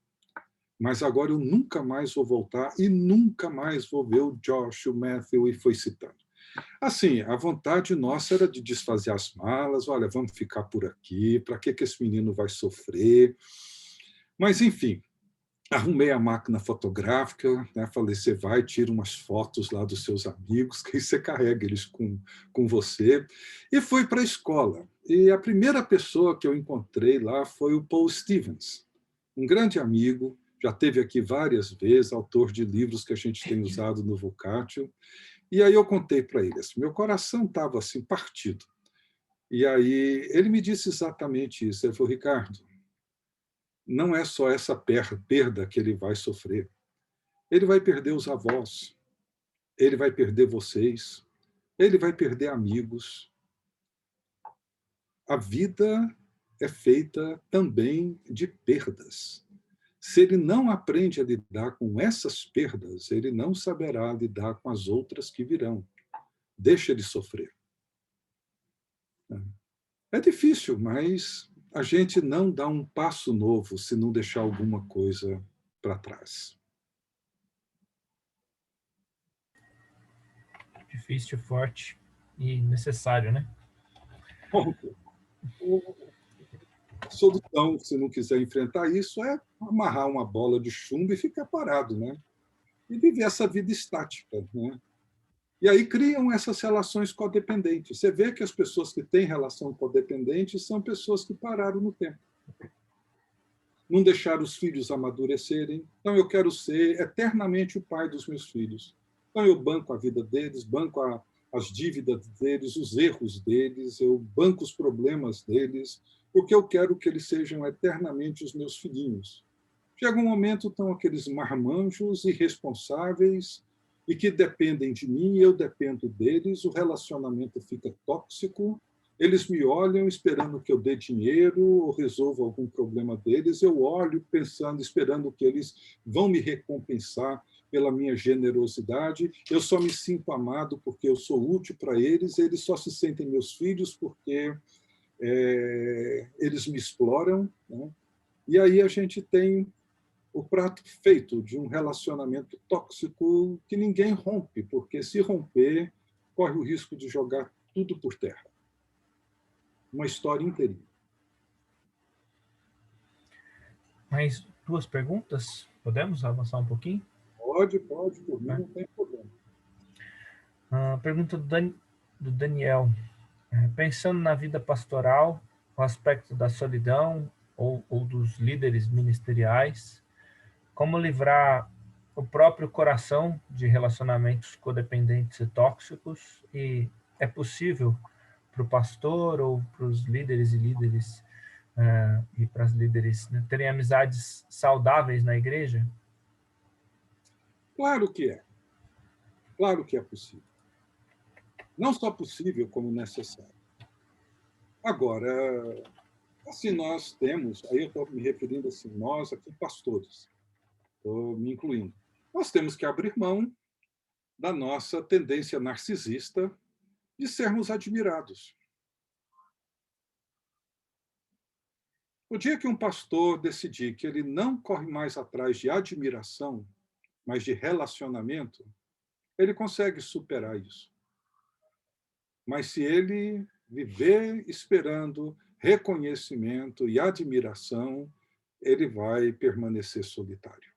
mas agora eu nunca mais vou voltar e nunca mais vou ver o Josh, o Matthew, e foi citando. Assim, a vontade nossa era de desfazer as malas, olha, vamos ficar por aqui, para que esse menino vai sofrer? Mas, enfim, arrumei a máquina fotográfica, né? Falei, você vai, tira umas fotos lá dos seus amigos, que aí você carrega eles com você, e fui para a escola. E a primeira pessoa que eu encontrei lá foi o Paul Stevens, um grande amigo, já esteve aqui várias vezes, autor de livros que a gente tem usado no Vocatio. E aí eu contei para ele, assim, meu coração estava assim, partido. E aí ele me disse exatamente isso. Ele falou, Ricardo, não é só essa perda que ele vai sofrer. Ele vai perder os avós, ele vai perder vocês, ele vai perder amigos. A vida é feita também de perdas. Se ele não aprende a lidar com essas perdas, ele não saberá lidar com as outras que virão. Deixa ele sofrer. É difícil, mas a gente não dá um passo novo se não deixar alguma coisa para trás. Difícil, forte e necessário, né? Bom, a solução, se não quiser enfrentar isso, é amarrar uma bola de chumbo e ficar parado, né? E viver essa vida estática, né? E aí criam essas relações codependentes. Você vê que as pessoas que têm relação codependente são pessoas que pararam no tempo. Não deixaram os filhos amadurecerem. Então, eu quero ser eternamente o pai dos meus filhos. Então, eu banco a vida deles, banco as dívidas deles, os erros deles, eu banco os problemas deles, porque eu quero que eles sejam eternamente os meus filhinhos. Chega um momento, estão aqueles marmanjos irresponsáveis e que dependem de mim, eu dependo deles, o relacionamento fica tóxico, eles me olham esperando que eu dê dinheiro ou resolva algum problema deles, eu olho pensando, esperando que eles vão me recompensar pela minha generosidade, eu só me sinto amado porque eu sou útil para eles, eles só se sentem meus filhos porque eles me exploram, né? E aí a gente tem o prato feito de um relacionamento tóxico que ninguém rompe, porque se romper, corre o risco de jogar tudo por terra. Uma história inteirinha. Mais duas perguntas? Podemos avançar um pouquinho? Pode, por mim não tem problema. Pergunta do Daniel. Pensando na vida pastoral, o aspecto da solidão ou dos líderes ministeriais, como livrar o próprio coração de relacionamentos codependentes e tóxicos? E é possível para o pastor ou para os líderes e líderes e para as líderes, né, terem amizades saudáveis na igreja? Claro que é. Claro que é possível. Não só possível, como necessário. Agora, assim, nós temos, aí eu estou me referindo assim, nós aqui pastores, estou me incluindo, nós temos que abrir mão da nossa tendência narcisista de sermos admirados. O dia que um pastor decidir que ele não corre mais atrás de admiração, mas de relacionamento, ele consegue superar isso. Mas se ele viver esperando reconhecimento e admiração, ele vai permanecer solitário.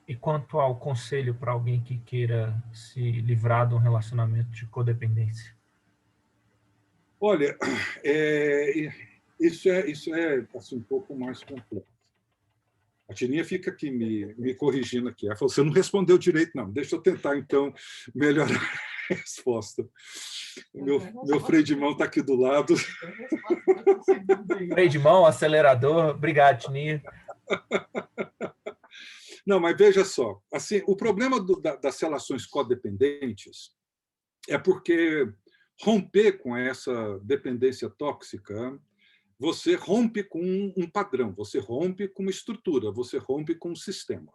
E quanto ao conselho para alguém que queira se livrar de um relacionamento de codependência? Olha, isso é assim, um pouco mais complexo. A Tininha fica aqui me corrigindo aqui. Ela falou, você não respondeu direito, não. Deixa eu tentar, então, melhorar a resposta. Meu freio de mão está aqui do lado. Freio de mão, acelerador. Obrigado, Tininha. Não, mas veja só. Assim, o problema das relações codependentes é porque romper com essa dependência tóxica, você rompe com um padrão, você rompe com uma estrutura, você rompe com um sistema.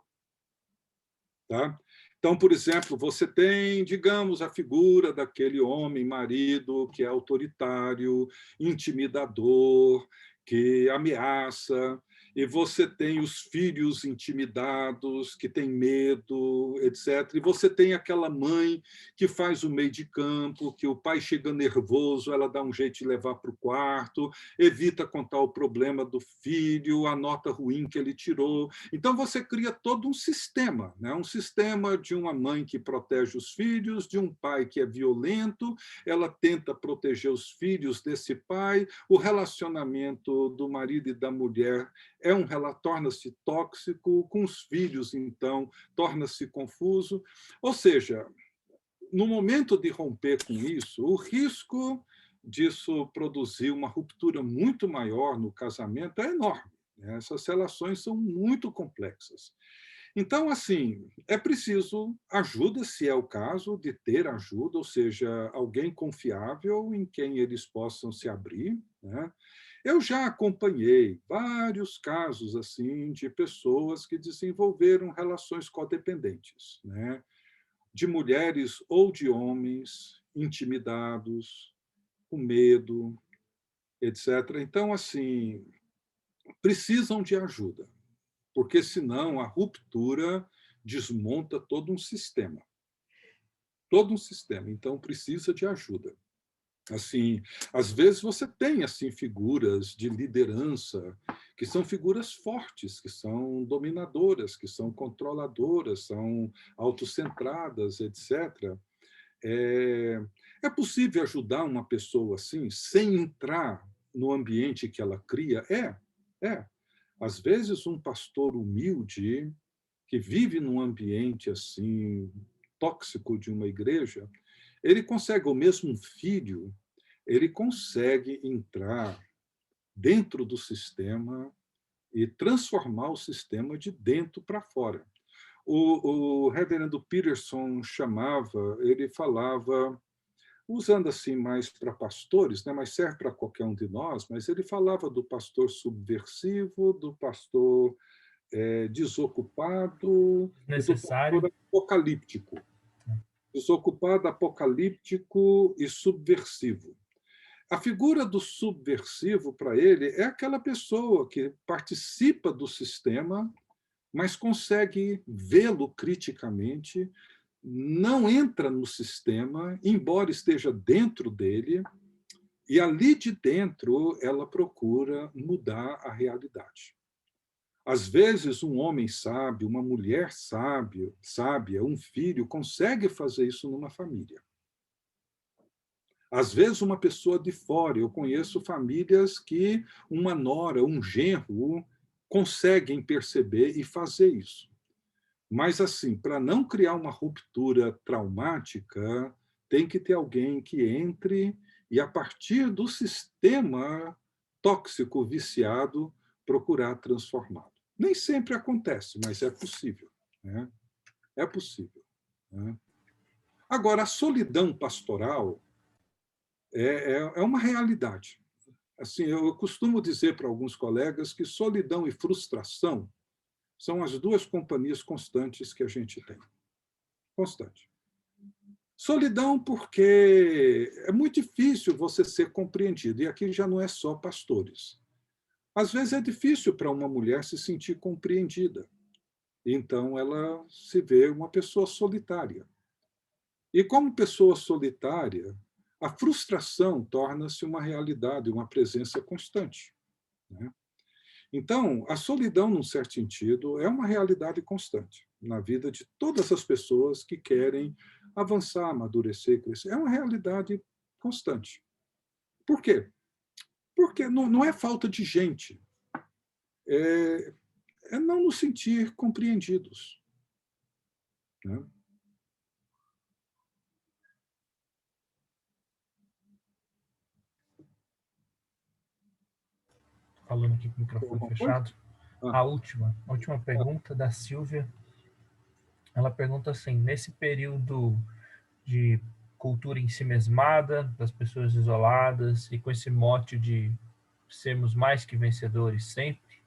Tá? Então, por exemplo, você tem, digamos, a figura daquele homem, marido, que é autoritário, intimidador, que ameaça, e você tem os filhos intimidados, que têm medo, etc. E você tem aquela mãe que faz o meio de campo, que o pai chega nervoso, ela dá um jeito de levar para o quarto, evita contar o problema do filho, a nota ruim que ele tirou. Então, você cria todo um sistema, né? Um sistema de uma mãe que protege os filhos, de um pai que é violento, ela tenta proteger os filhos desse pai, o relacionamento do marido e da mulher torna-se tóxico, com os filhos, então, torna-se confuso. Ou seja, no momento de romper com isso, o risco disso produzir uma ruptura muito maior no casamento é enorme. Essas relações são muito complexas. Então, assim, é preciso ajuda, se é o caso de ter ajuda, ou seja, alguém confiável em quem eles possam se abrir, né? Eu já acompanhei vários casos assim de pessoas que desenvolveram relações codependentes, né? De mulheres ou de homens intimidados, com medo, etc. Então, assim, precisam de ajuda, porque senão a ruptura desmonta todo um sistema. Todo um sistema. Então, precisa de ajuda. Assim, às vezes você tem assim figuras de liderança que são figuras fortes, que são dominadoras, que são controladoras, são autocentradas, etc. É possível ajudar uma pessoa assim sem entrar no ambiente que ela cria? É. Às vezes um pastor humilde que vive num ambiente assim tóxico de uma igreja, ele consegue, ou mesmo um filho, ele consegue entrar dentro do sistema e transformar o sistema de dentro para fora. O reverendo Peterson ele falava, usando assim mais para pastores, né, mas serve para qualquer um de nós, mas ele falava do pastor subversivo, do pastor desocupado e do Necessário. pastor apocalíptico. Desocupado, apocalíptico e subversivo. A figura do subversivo, para ele, é aquela pessoa que participa do sistema, mas consegue vê-lo criticamente, não entra no sistema, embora esteja dentro dele, e ali de dentro ela procura mudar a realidade. Às vezes, um homem sábio, uma mulher sábia, um filho, consegue fazer isso numa família. Às vezes, uma pessoa de fora. Eu conheço famílias que uma nora, um genro, conseguem perceber e fazer isso. Mas, assim, para não criar uma ruptura traumática, tem que ter alguém que entre e, a partir do sistema tóxico viciado, procurar transformá-lo. Nem sempre acontece, mas é possível. Né? É possível. Né? Agora, a solidão pastoral é uma realidade. Assim, eu costumo dizer para alguns colegas que solidão e frustração são as duas companhias constantes que a gente tem. Constante. Solidão porque é muito difícil você ser compreendido, e aqui já não é só pastores. Às vezes é difícil para uma mulher se sentir compreendida. Então ela se vê uma pessoa solitária. E como pessoa solitária, a frustração torna-se uma realidade, uma presença constante. Né? Então, a solidão, num certo sentido, é uma realidade constante na vida de todas as pessoas que querem avançar, amadurecer, crescer. É uma realidade constante. Por quê? Porque não é falta de gente, é, é não nos sentir compreendidos, né? Falando aqui com o microfone Alguma coisa? fechado. Ah, A última pergunta da Silvia. Ela pergunta assim: nesse período de cultura ensimesmada, das pessoas isoladas, e com esse mote de sermos mais que vencedores sempre,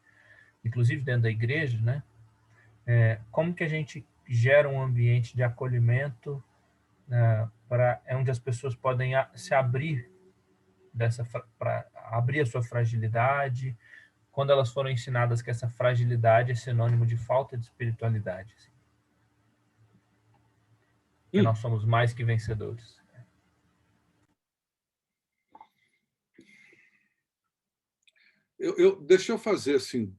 inclusive dentro da igreja, né? Como que a gente gera um ambiente de acolhimento, para onde as pessoas podem se abrir para abrir a sua fragilidade, quando elas foram ensinadas que essa fragilidade é sinônimo de falta de espiritualidade, assim, que nós somos mais que vencedores. Deixa eu fazer assim,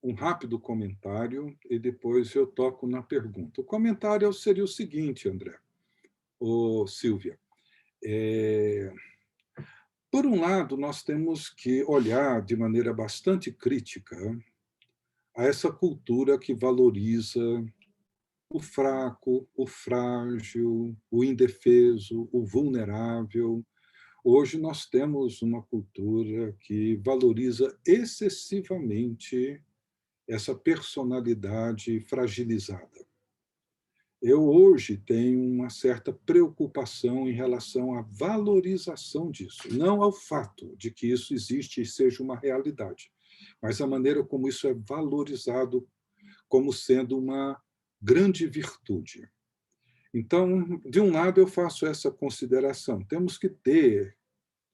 um rápido comentário e depois eu toco na pergunta. O comentário seria o seguinte, André, ou Silvia. Por um lado, nós temos que olhar de maneira bastante crítica a essa cultura que valoriza o fraco, o frágil, o indefeso, o vulnerável. Hoje nós temos uma cultura que valoriza excessivamente essa personalidade fragilizada. Eu hoje tenho uma certa preocupação em relação à valorização disso, não ao fato de que isso existe e seja uma realidade, mas a maneira como isso é valorizado como sendo uma grande virtude. Então, de um lado, eu faço essa consideração. Temos que ter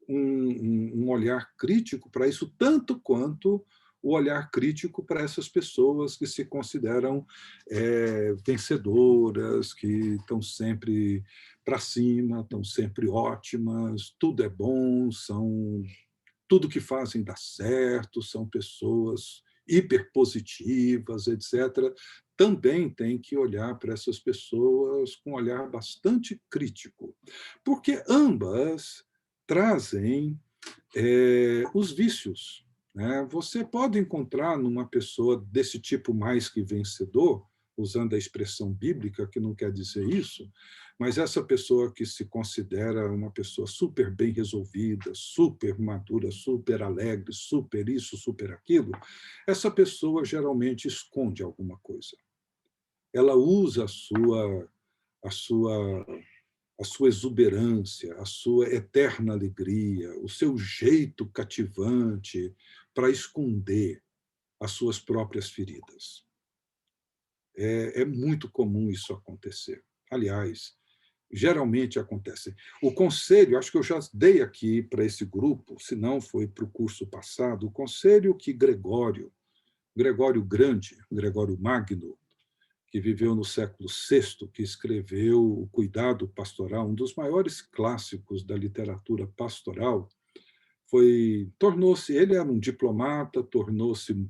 um olhar crítico para isso, tanto quanto o olhar crítico para essas pessoas que se consideram vencedoras, que estão sempre para cima, estão sempre ótimas, tudo é bom, tudo que fazem dá certo, são pessoas hiperpositivas, etc. Também tem que olhar para essas pessoas com um olhar bastante crítico, porque ambas trazem os vícios, né? Você pode encontrar numa pessoa desse tipo mais que vencedor, usando a expressão bíblica, que não quer dizer isso, mas essa pessoa que se considera uma pessoa super bem resolvida, super madura, super alegre, super isso, super aquilo, essa pessoa geralmente esconde alguma coisa. Ela usa a sua a sua exuberância, a sua eterna alegria, o seu jeito cativante para esconder as suas próprias feridas. É muito comum isso acontecer. Aliás, geralmente acontece. O conselho, acho que eu já dei aqui para esse grupo, se não foi para o curso passado, o conselho que Gregório Grande, Gregório Magno, que viveu no século VI, que escreveu O Cuidado Pastoral, um dos maiores clássicos da literatura pastoral, ele era um diplomata, tornou-se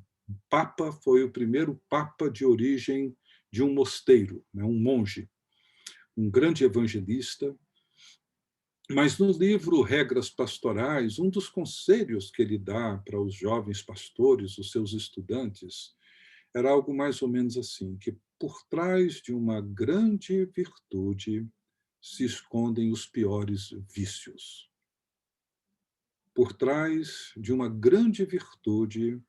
papa, foi o primeiro papa de origem de um mosteiro, né, um monge, um grande evangelista. Mas no livro Regras Pastorais, um dos conselhos que ele dá para os jovens pastores, os seus estudantes, era algo mais ou menos assim, que por trás de uma grande virtude se escondem os piores vícios. Por trás de uma grande virtude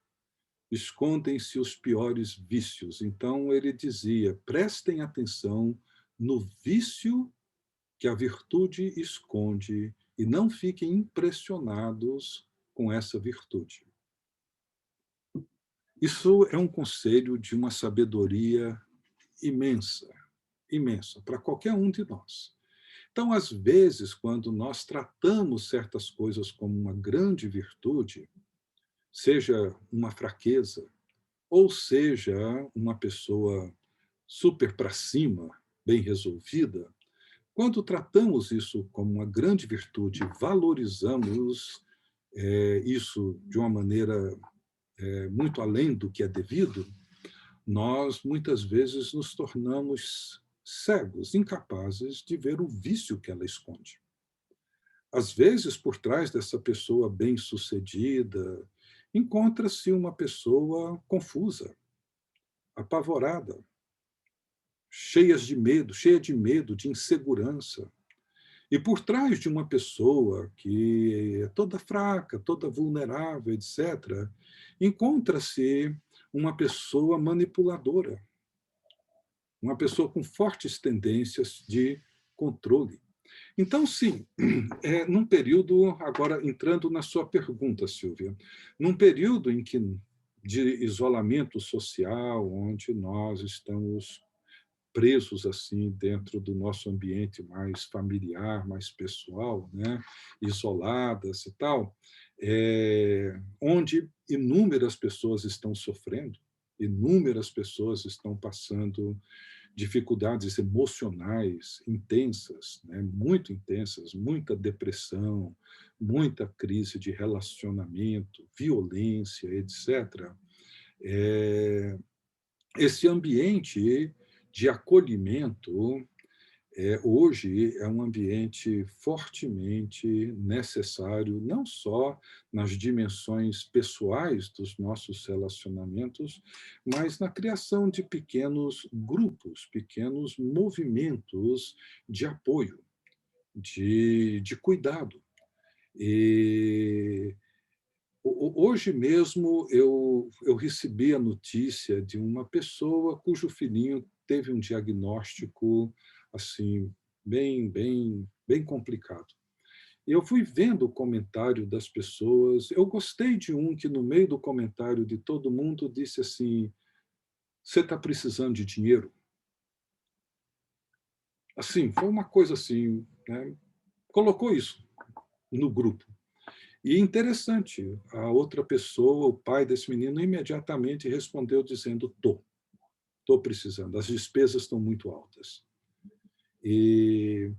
escondem-se os piores vícios. Então, ele dizia: prestem atenção no vício que a virtude esconde e não fiquem impressionados com essa virtude. Isso é um conselho de uma sabedoria imensa, imensa, para qualquer um de nós. Então, às vezes, quando nós tratamos certas coisas como uma grande virtude, seja uma fraqueza, ou seja uma pessoa super para cima, bem resolvida, quando tratamos isso como uma grande virtude, valorizamos isso de uma maneira muito além do que é devido, nós muitas vezes nos tornamos cegos, incapazes de ver o vício que ela esconde. Às vezes, por trás dessa pessoa bem-sucedida, encontra-se uma pessoa confusa, apavorada, cheia de medo, de insegurança. E por trás de uma pessoa que é toda fraca, toda vulnerável, etc., encontra-se uma pessoa manipuladora, uma pessoa com fortes tendências de controle. Então, sim, num período, agora entrando na sua pergunta, Silvia, num período em que de isolamento social, onde nós estamos presos assim dentro do nosso ambiente mais familiar, mais pessoal, né, isoladas e tal, onde inúmeras pessoas estão sofrendo, inúmeras pessoas estão passando dificuldades emocionais intensas, né, muito intensas, muita depressão, muita crise de relacionamento, violência, etc. Esse ambiente de acolhimento hoje é um ambiente fortemente necessário, não só nas dimensões pessoais dos nossos relacionamentos, mas na criação de pequenos grupos, pequenos movimentos de apoio, de cuidado. E hoje mesmo eu recebi a notícia de uma pessoa cujo filhinho teve um diagnóstico assim bem complicado. E eu fui vendo o comentário das pessoas. Eu gostei de um que no meio do comentário de todo mundo disse assim: "Você está precisando de dinheiro?" Assim, foi uma coisa assim, né? Colocou isso no grupo. E interessante, a outra pessoa, o pai desse menino, imediatamente respondeu dizendo: estou precisando, as despesas estão muito altas. E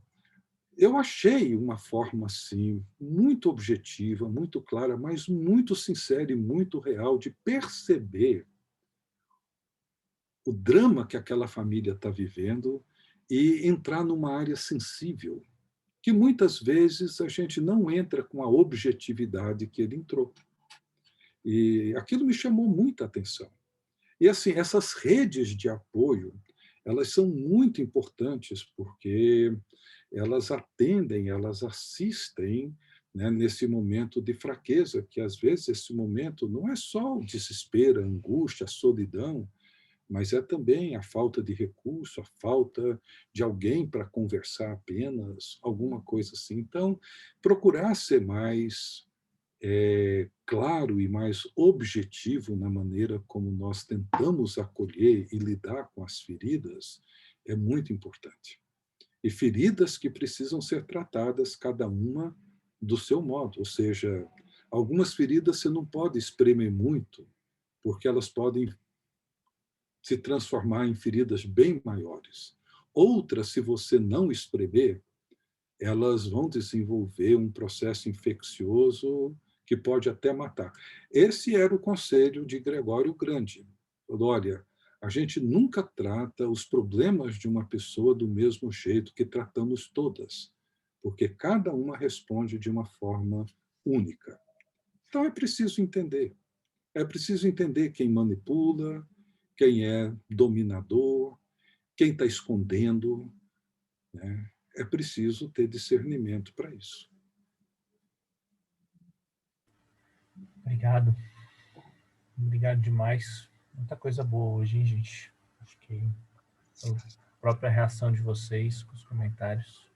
eu achei uma forma assim muito objetiva, muito clara, mas muito sincera e muito real de perceber o drama que aquela família está vivendo e entrar numa área sensível, que muitas vezes a gente não entra com a objetividade que ele entrou. E aquilo me chamou muita atenção. E assim, essas redes de apoio, elas são muito importantes porque elas atendem, elas assistem, né, nesse momento de fraqueza, que às vezes esse momento não é só o desespero, a angústia, a solidão, mas é também a falta de recurso, a falta de alguém para conversar apenas, alguma coisa assim. Então, procurar ser mais claro e mais objetivo na maneira como nós tentamos acolher e lidar com as feridas é muito importante. E feridas que precisam ser tratadas, cada uma do seu modo. Ou seja, algumas feridas você não pode espremer muito, porque elas podem se transformar em feridas bem maiores. Outras, se você não espremer, elas vão desenvolver um processo infeccioso que pode até matar. Esse era o conselho de Gregório Grande. Olha, a gente nunca trata os problemas de uma pessoa do mesmo jeito que tratamos todas, porque cada uma responde de uma forma única. Então é preciso entender quem manipula, quem é dominador, quem está escondendo, né? É preciso ter discernimento para isso. Obrigado. Obrigado demais. Muita coisa boa hoje, hein, gente? Acho que a própria reação de vocês com os comentários.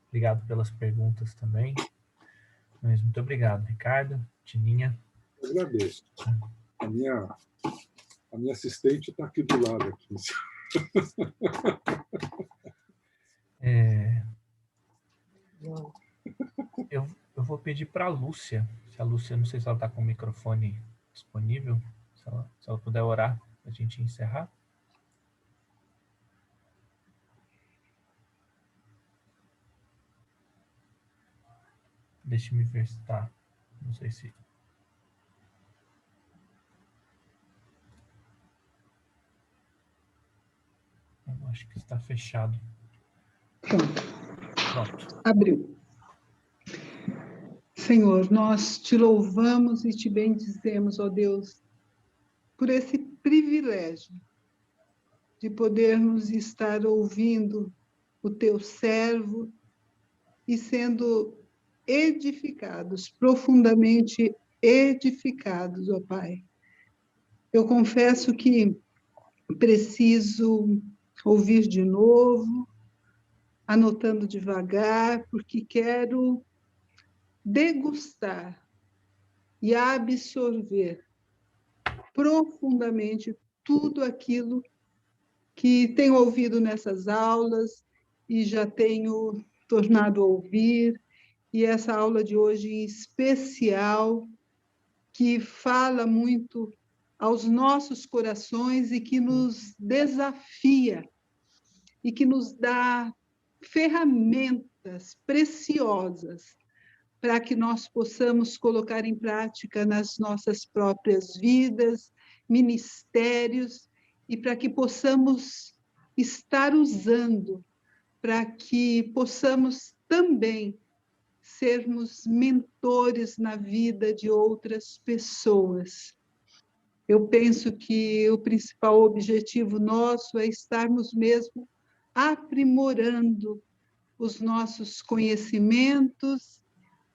Obrigado pelas perguntas também. Mas muito obrigado, Ricardo, Tininha. Eu agradeço. A minha assistente está aqui do lado. Aqui. Eu vou pedir para a Lúcia, se a Lúcia, não sei se ela está com o microfone disponível, se ela puder orar para a gente encerrar. Deixa-me ver se está. Não sei se. Acho que está fechado. Pronto. Abriu. Senhor, nós te louvamos e te bendizemos, ó Deus, por esse privilégio de podermos estar ouvindo o teu servo e sendo edificados, profundamente edificados, ó Pai. Eu confesso que preciso ouvir de novo, anotando devagar, porque quero degustar e absorver profundamente tudo aquilo que tenho ouvido nessas aulas e já tenho tornado a ouvir, e essa aula de hoje em especial, que fala muito aos nossos corações e que nos desafia e que nos dá ferramentas preciosas para que nós possamos colocar em prática nas nossas próprias vidas, ministérios, e para que possamos estar usando, para que possamos também sermos mentores na vida de outras pessoas. Eu penso que o principal objetivo nosso é estarmos mesmo aprimorando os nossos conhecimentos,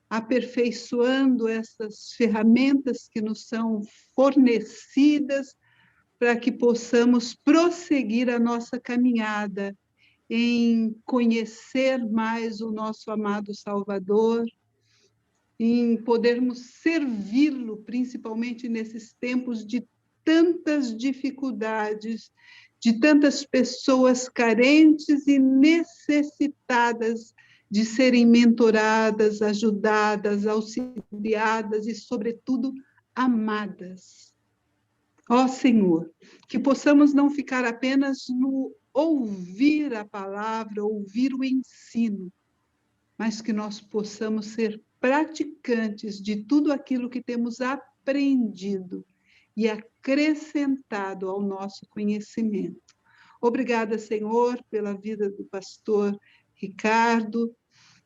aperfeiçoando essas ferramentas que nos são fornecidas para que possamos prosseguir a nossa caminhada em conhecer mais o nosso amado Salvador, em podermos servi-lo, principalmente nesses tempos de tantas dificuldades, de tantas pessoas carentes e necessitadas de serem mentoradas, ajudadas, auxiliadas e, sobretudo, amadas. Ó Senhor, que possamos não ficar apenas no ouvir a palavra, ouvir o ensino, mas que nós possamos ser praticantes de tudo aquilo que temos aprendido e acrescentado ao nosso conhecimento. Obrigada, Senhor, pela vida do pastor Ricardo,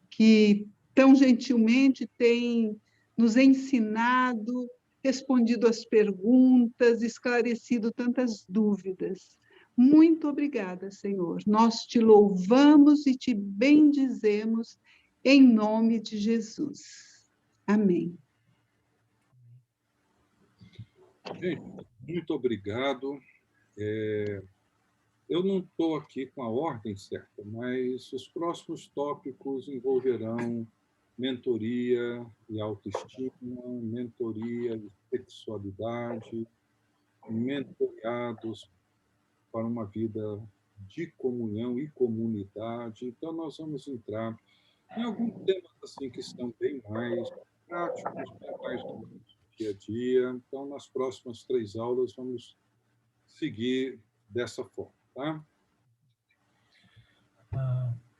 que tão gentilmente tem nos ensinado, respondido às perguntas, esclarecido tantas dúvidas. Muito obrigada, Senhor. Nós te louvamos e te bendizemos em nome de Jesus. Amém. Gente, muito obrigado. Eu não estou aqui com a ordem certa, mas os próximos tópicos envolverão mentoria e autoestima, mentoria e sexualidade, mentoriados para uma vida de comunhão e comunidade. Então, nós vamos entrar em alguns temas assim, que são bem mais práticos, bem mais do dia a dia. Então, nas próximas 3 aulas, vamos seguir dessa forma. Tá?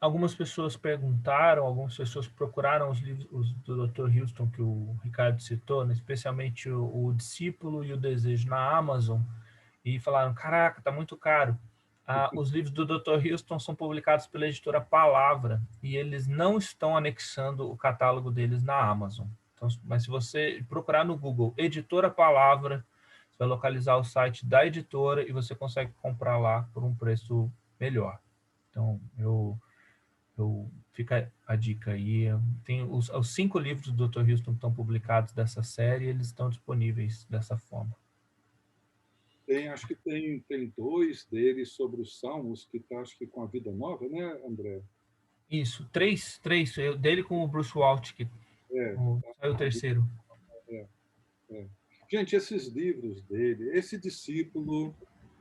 Algumas pessoas perguntaram, algumas pessoas procuraram os livros do Dr. Houston, que o Ricardo citou, né? Especialmente o Discípulo e o Desejo na Amazon, e falaram, caraca, está muito caro. Os livros do Dr. Houston são publicados pela editora Palavra, e eles não estão anexando o catálogo deles na Amazon. Então, mas se você procurar no Google Editora Palavra, você vai localizar o site da editora e você consegue comprar lá por um preço melhor. Então, fica a dica aí. Tem os 5 livros do Dr. Houston que estão publicados dessa série, eles estão disponíveis dessa forma. Acho que tem 2 deles sobre os Salmos, que está, acho que com a Vida Nova, né, André? Isso, 3 dele com o Bruce Waltz, que saiu o terceiro. Gente, esses livros dele, esse discípulo,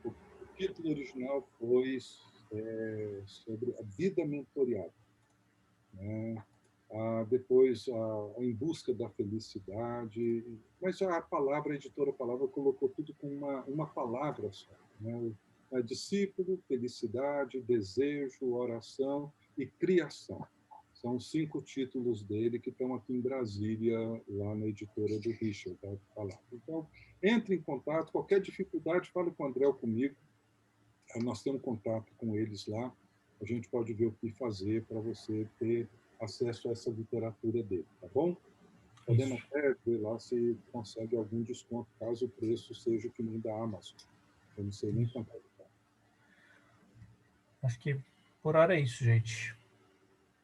o título original foi sobre a vida mentoriada, né? Depois, Em Busca da Felicidade, mas a editora Palavra, colocou tudo com uma palavra só, né? Discípulo, felicidade, desejo, oração e criação. São 5 títulos dele que estão aqui em Brasília, lá na editora do Richard, Palavra. Então, entre em contato, qualquer dificuldade, fale com o André ou comigo. nós temos contato com eles lá, a gente pode ver o que fazer para você ter acesso a essa literatura dele, tá bom? Podemos até ver lá se consegue algum desconto, caso o preço seja o que nem da Amazon. Eu não sei nem quanto é. Acho que por hora é isso, gente.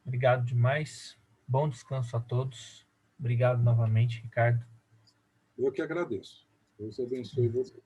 Obrigado demais. Bom descanso a todos. Obrigado novamente, Ricardo. Eu que agradeço. Deus abençoe você.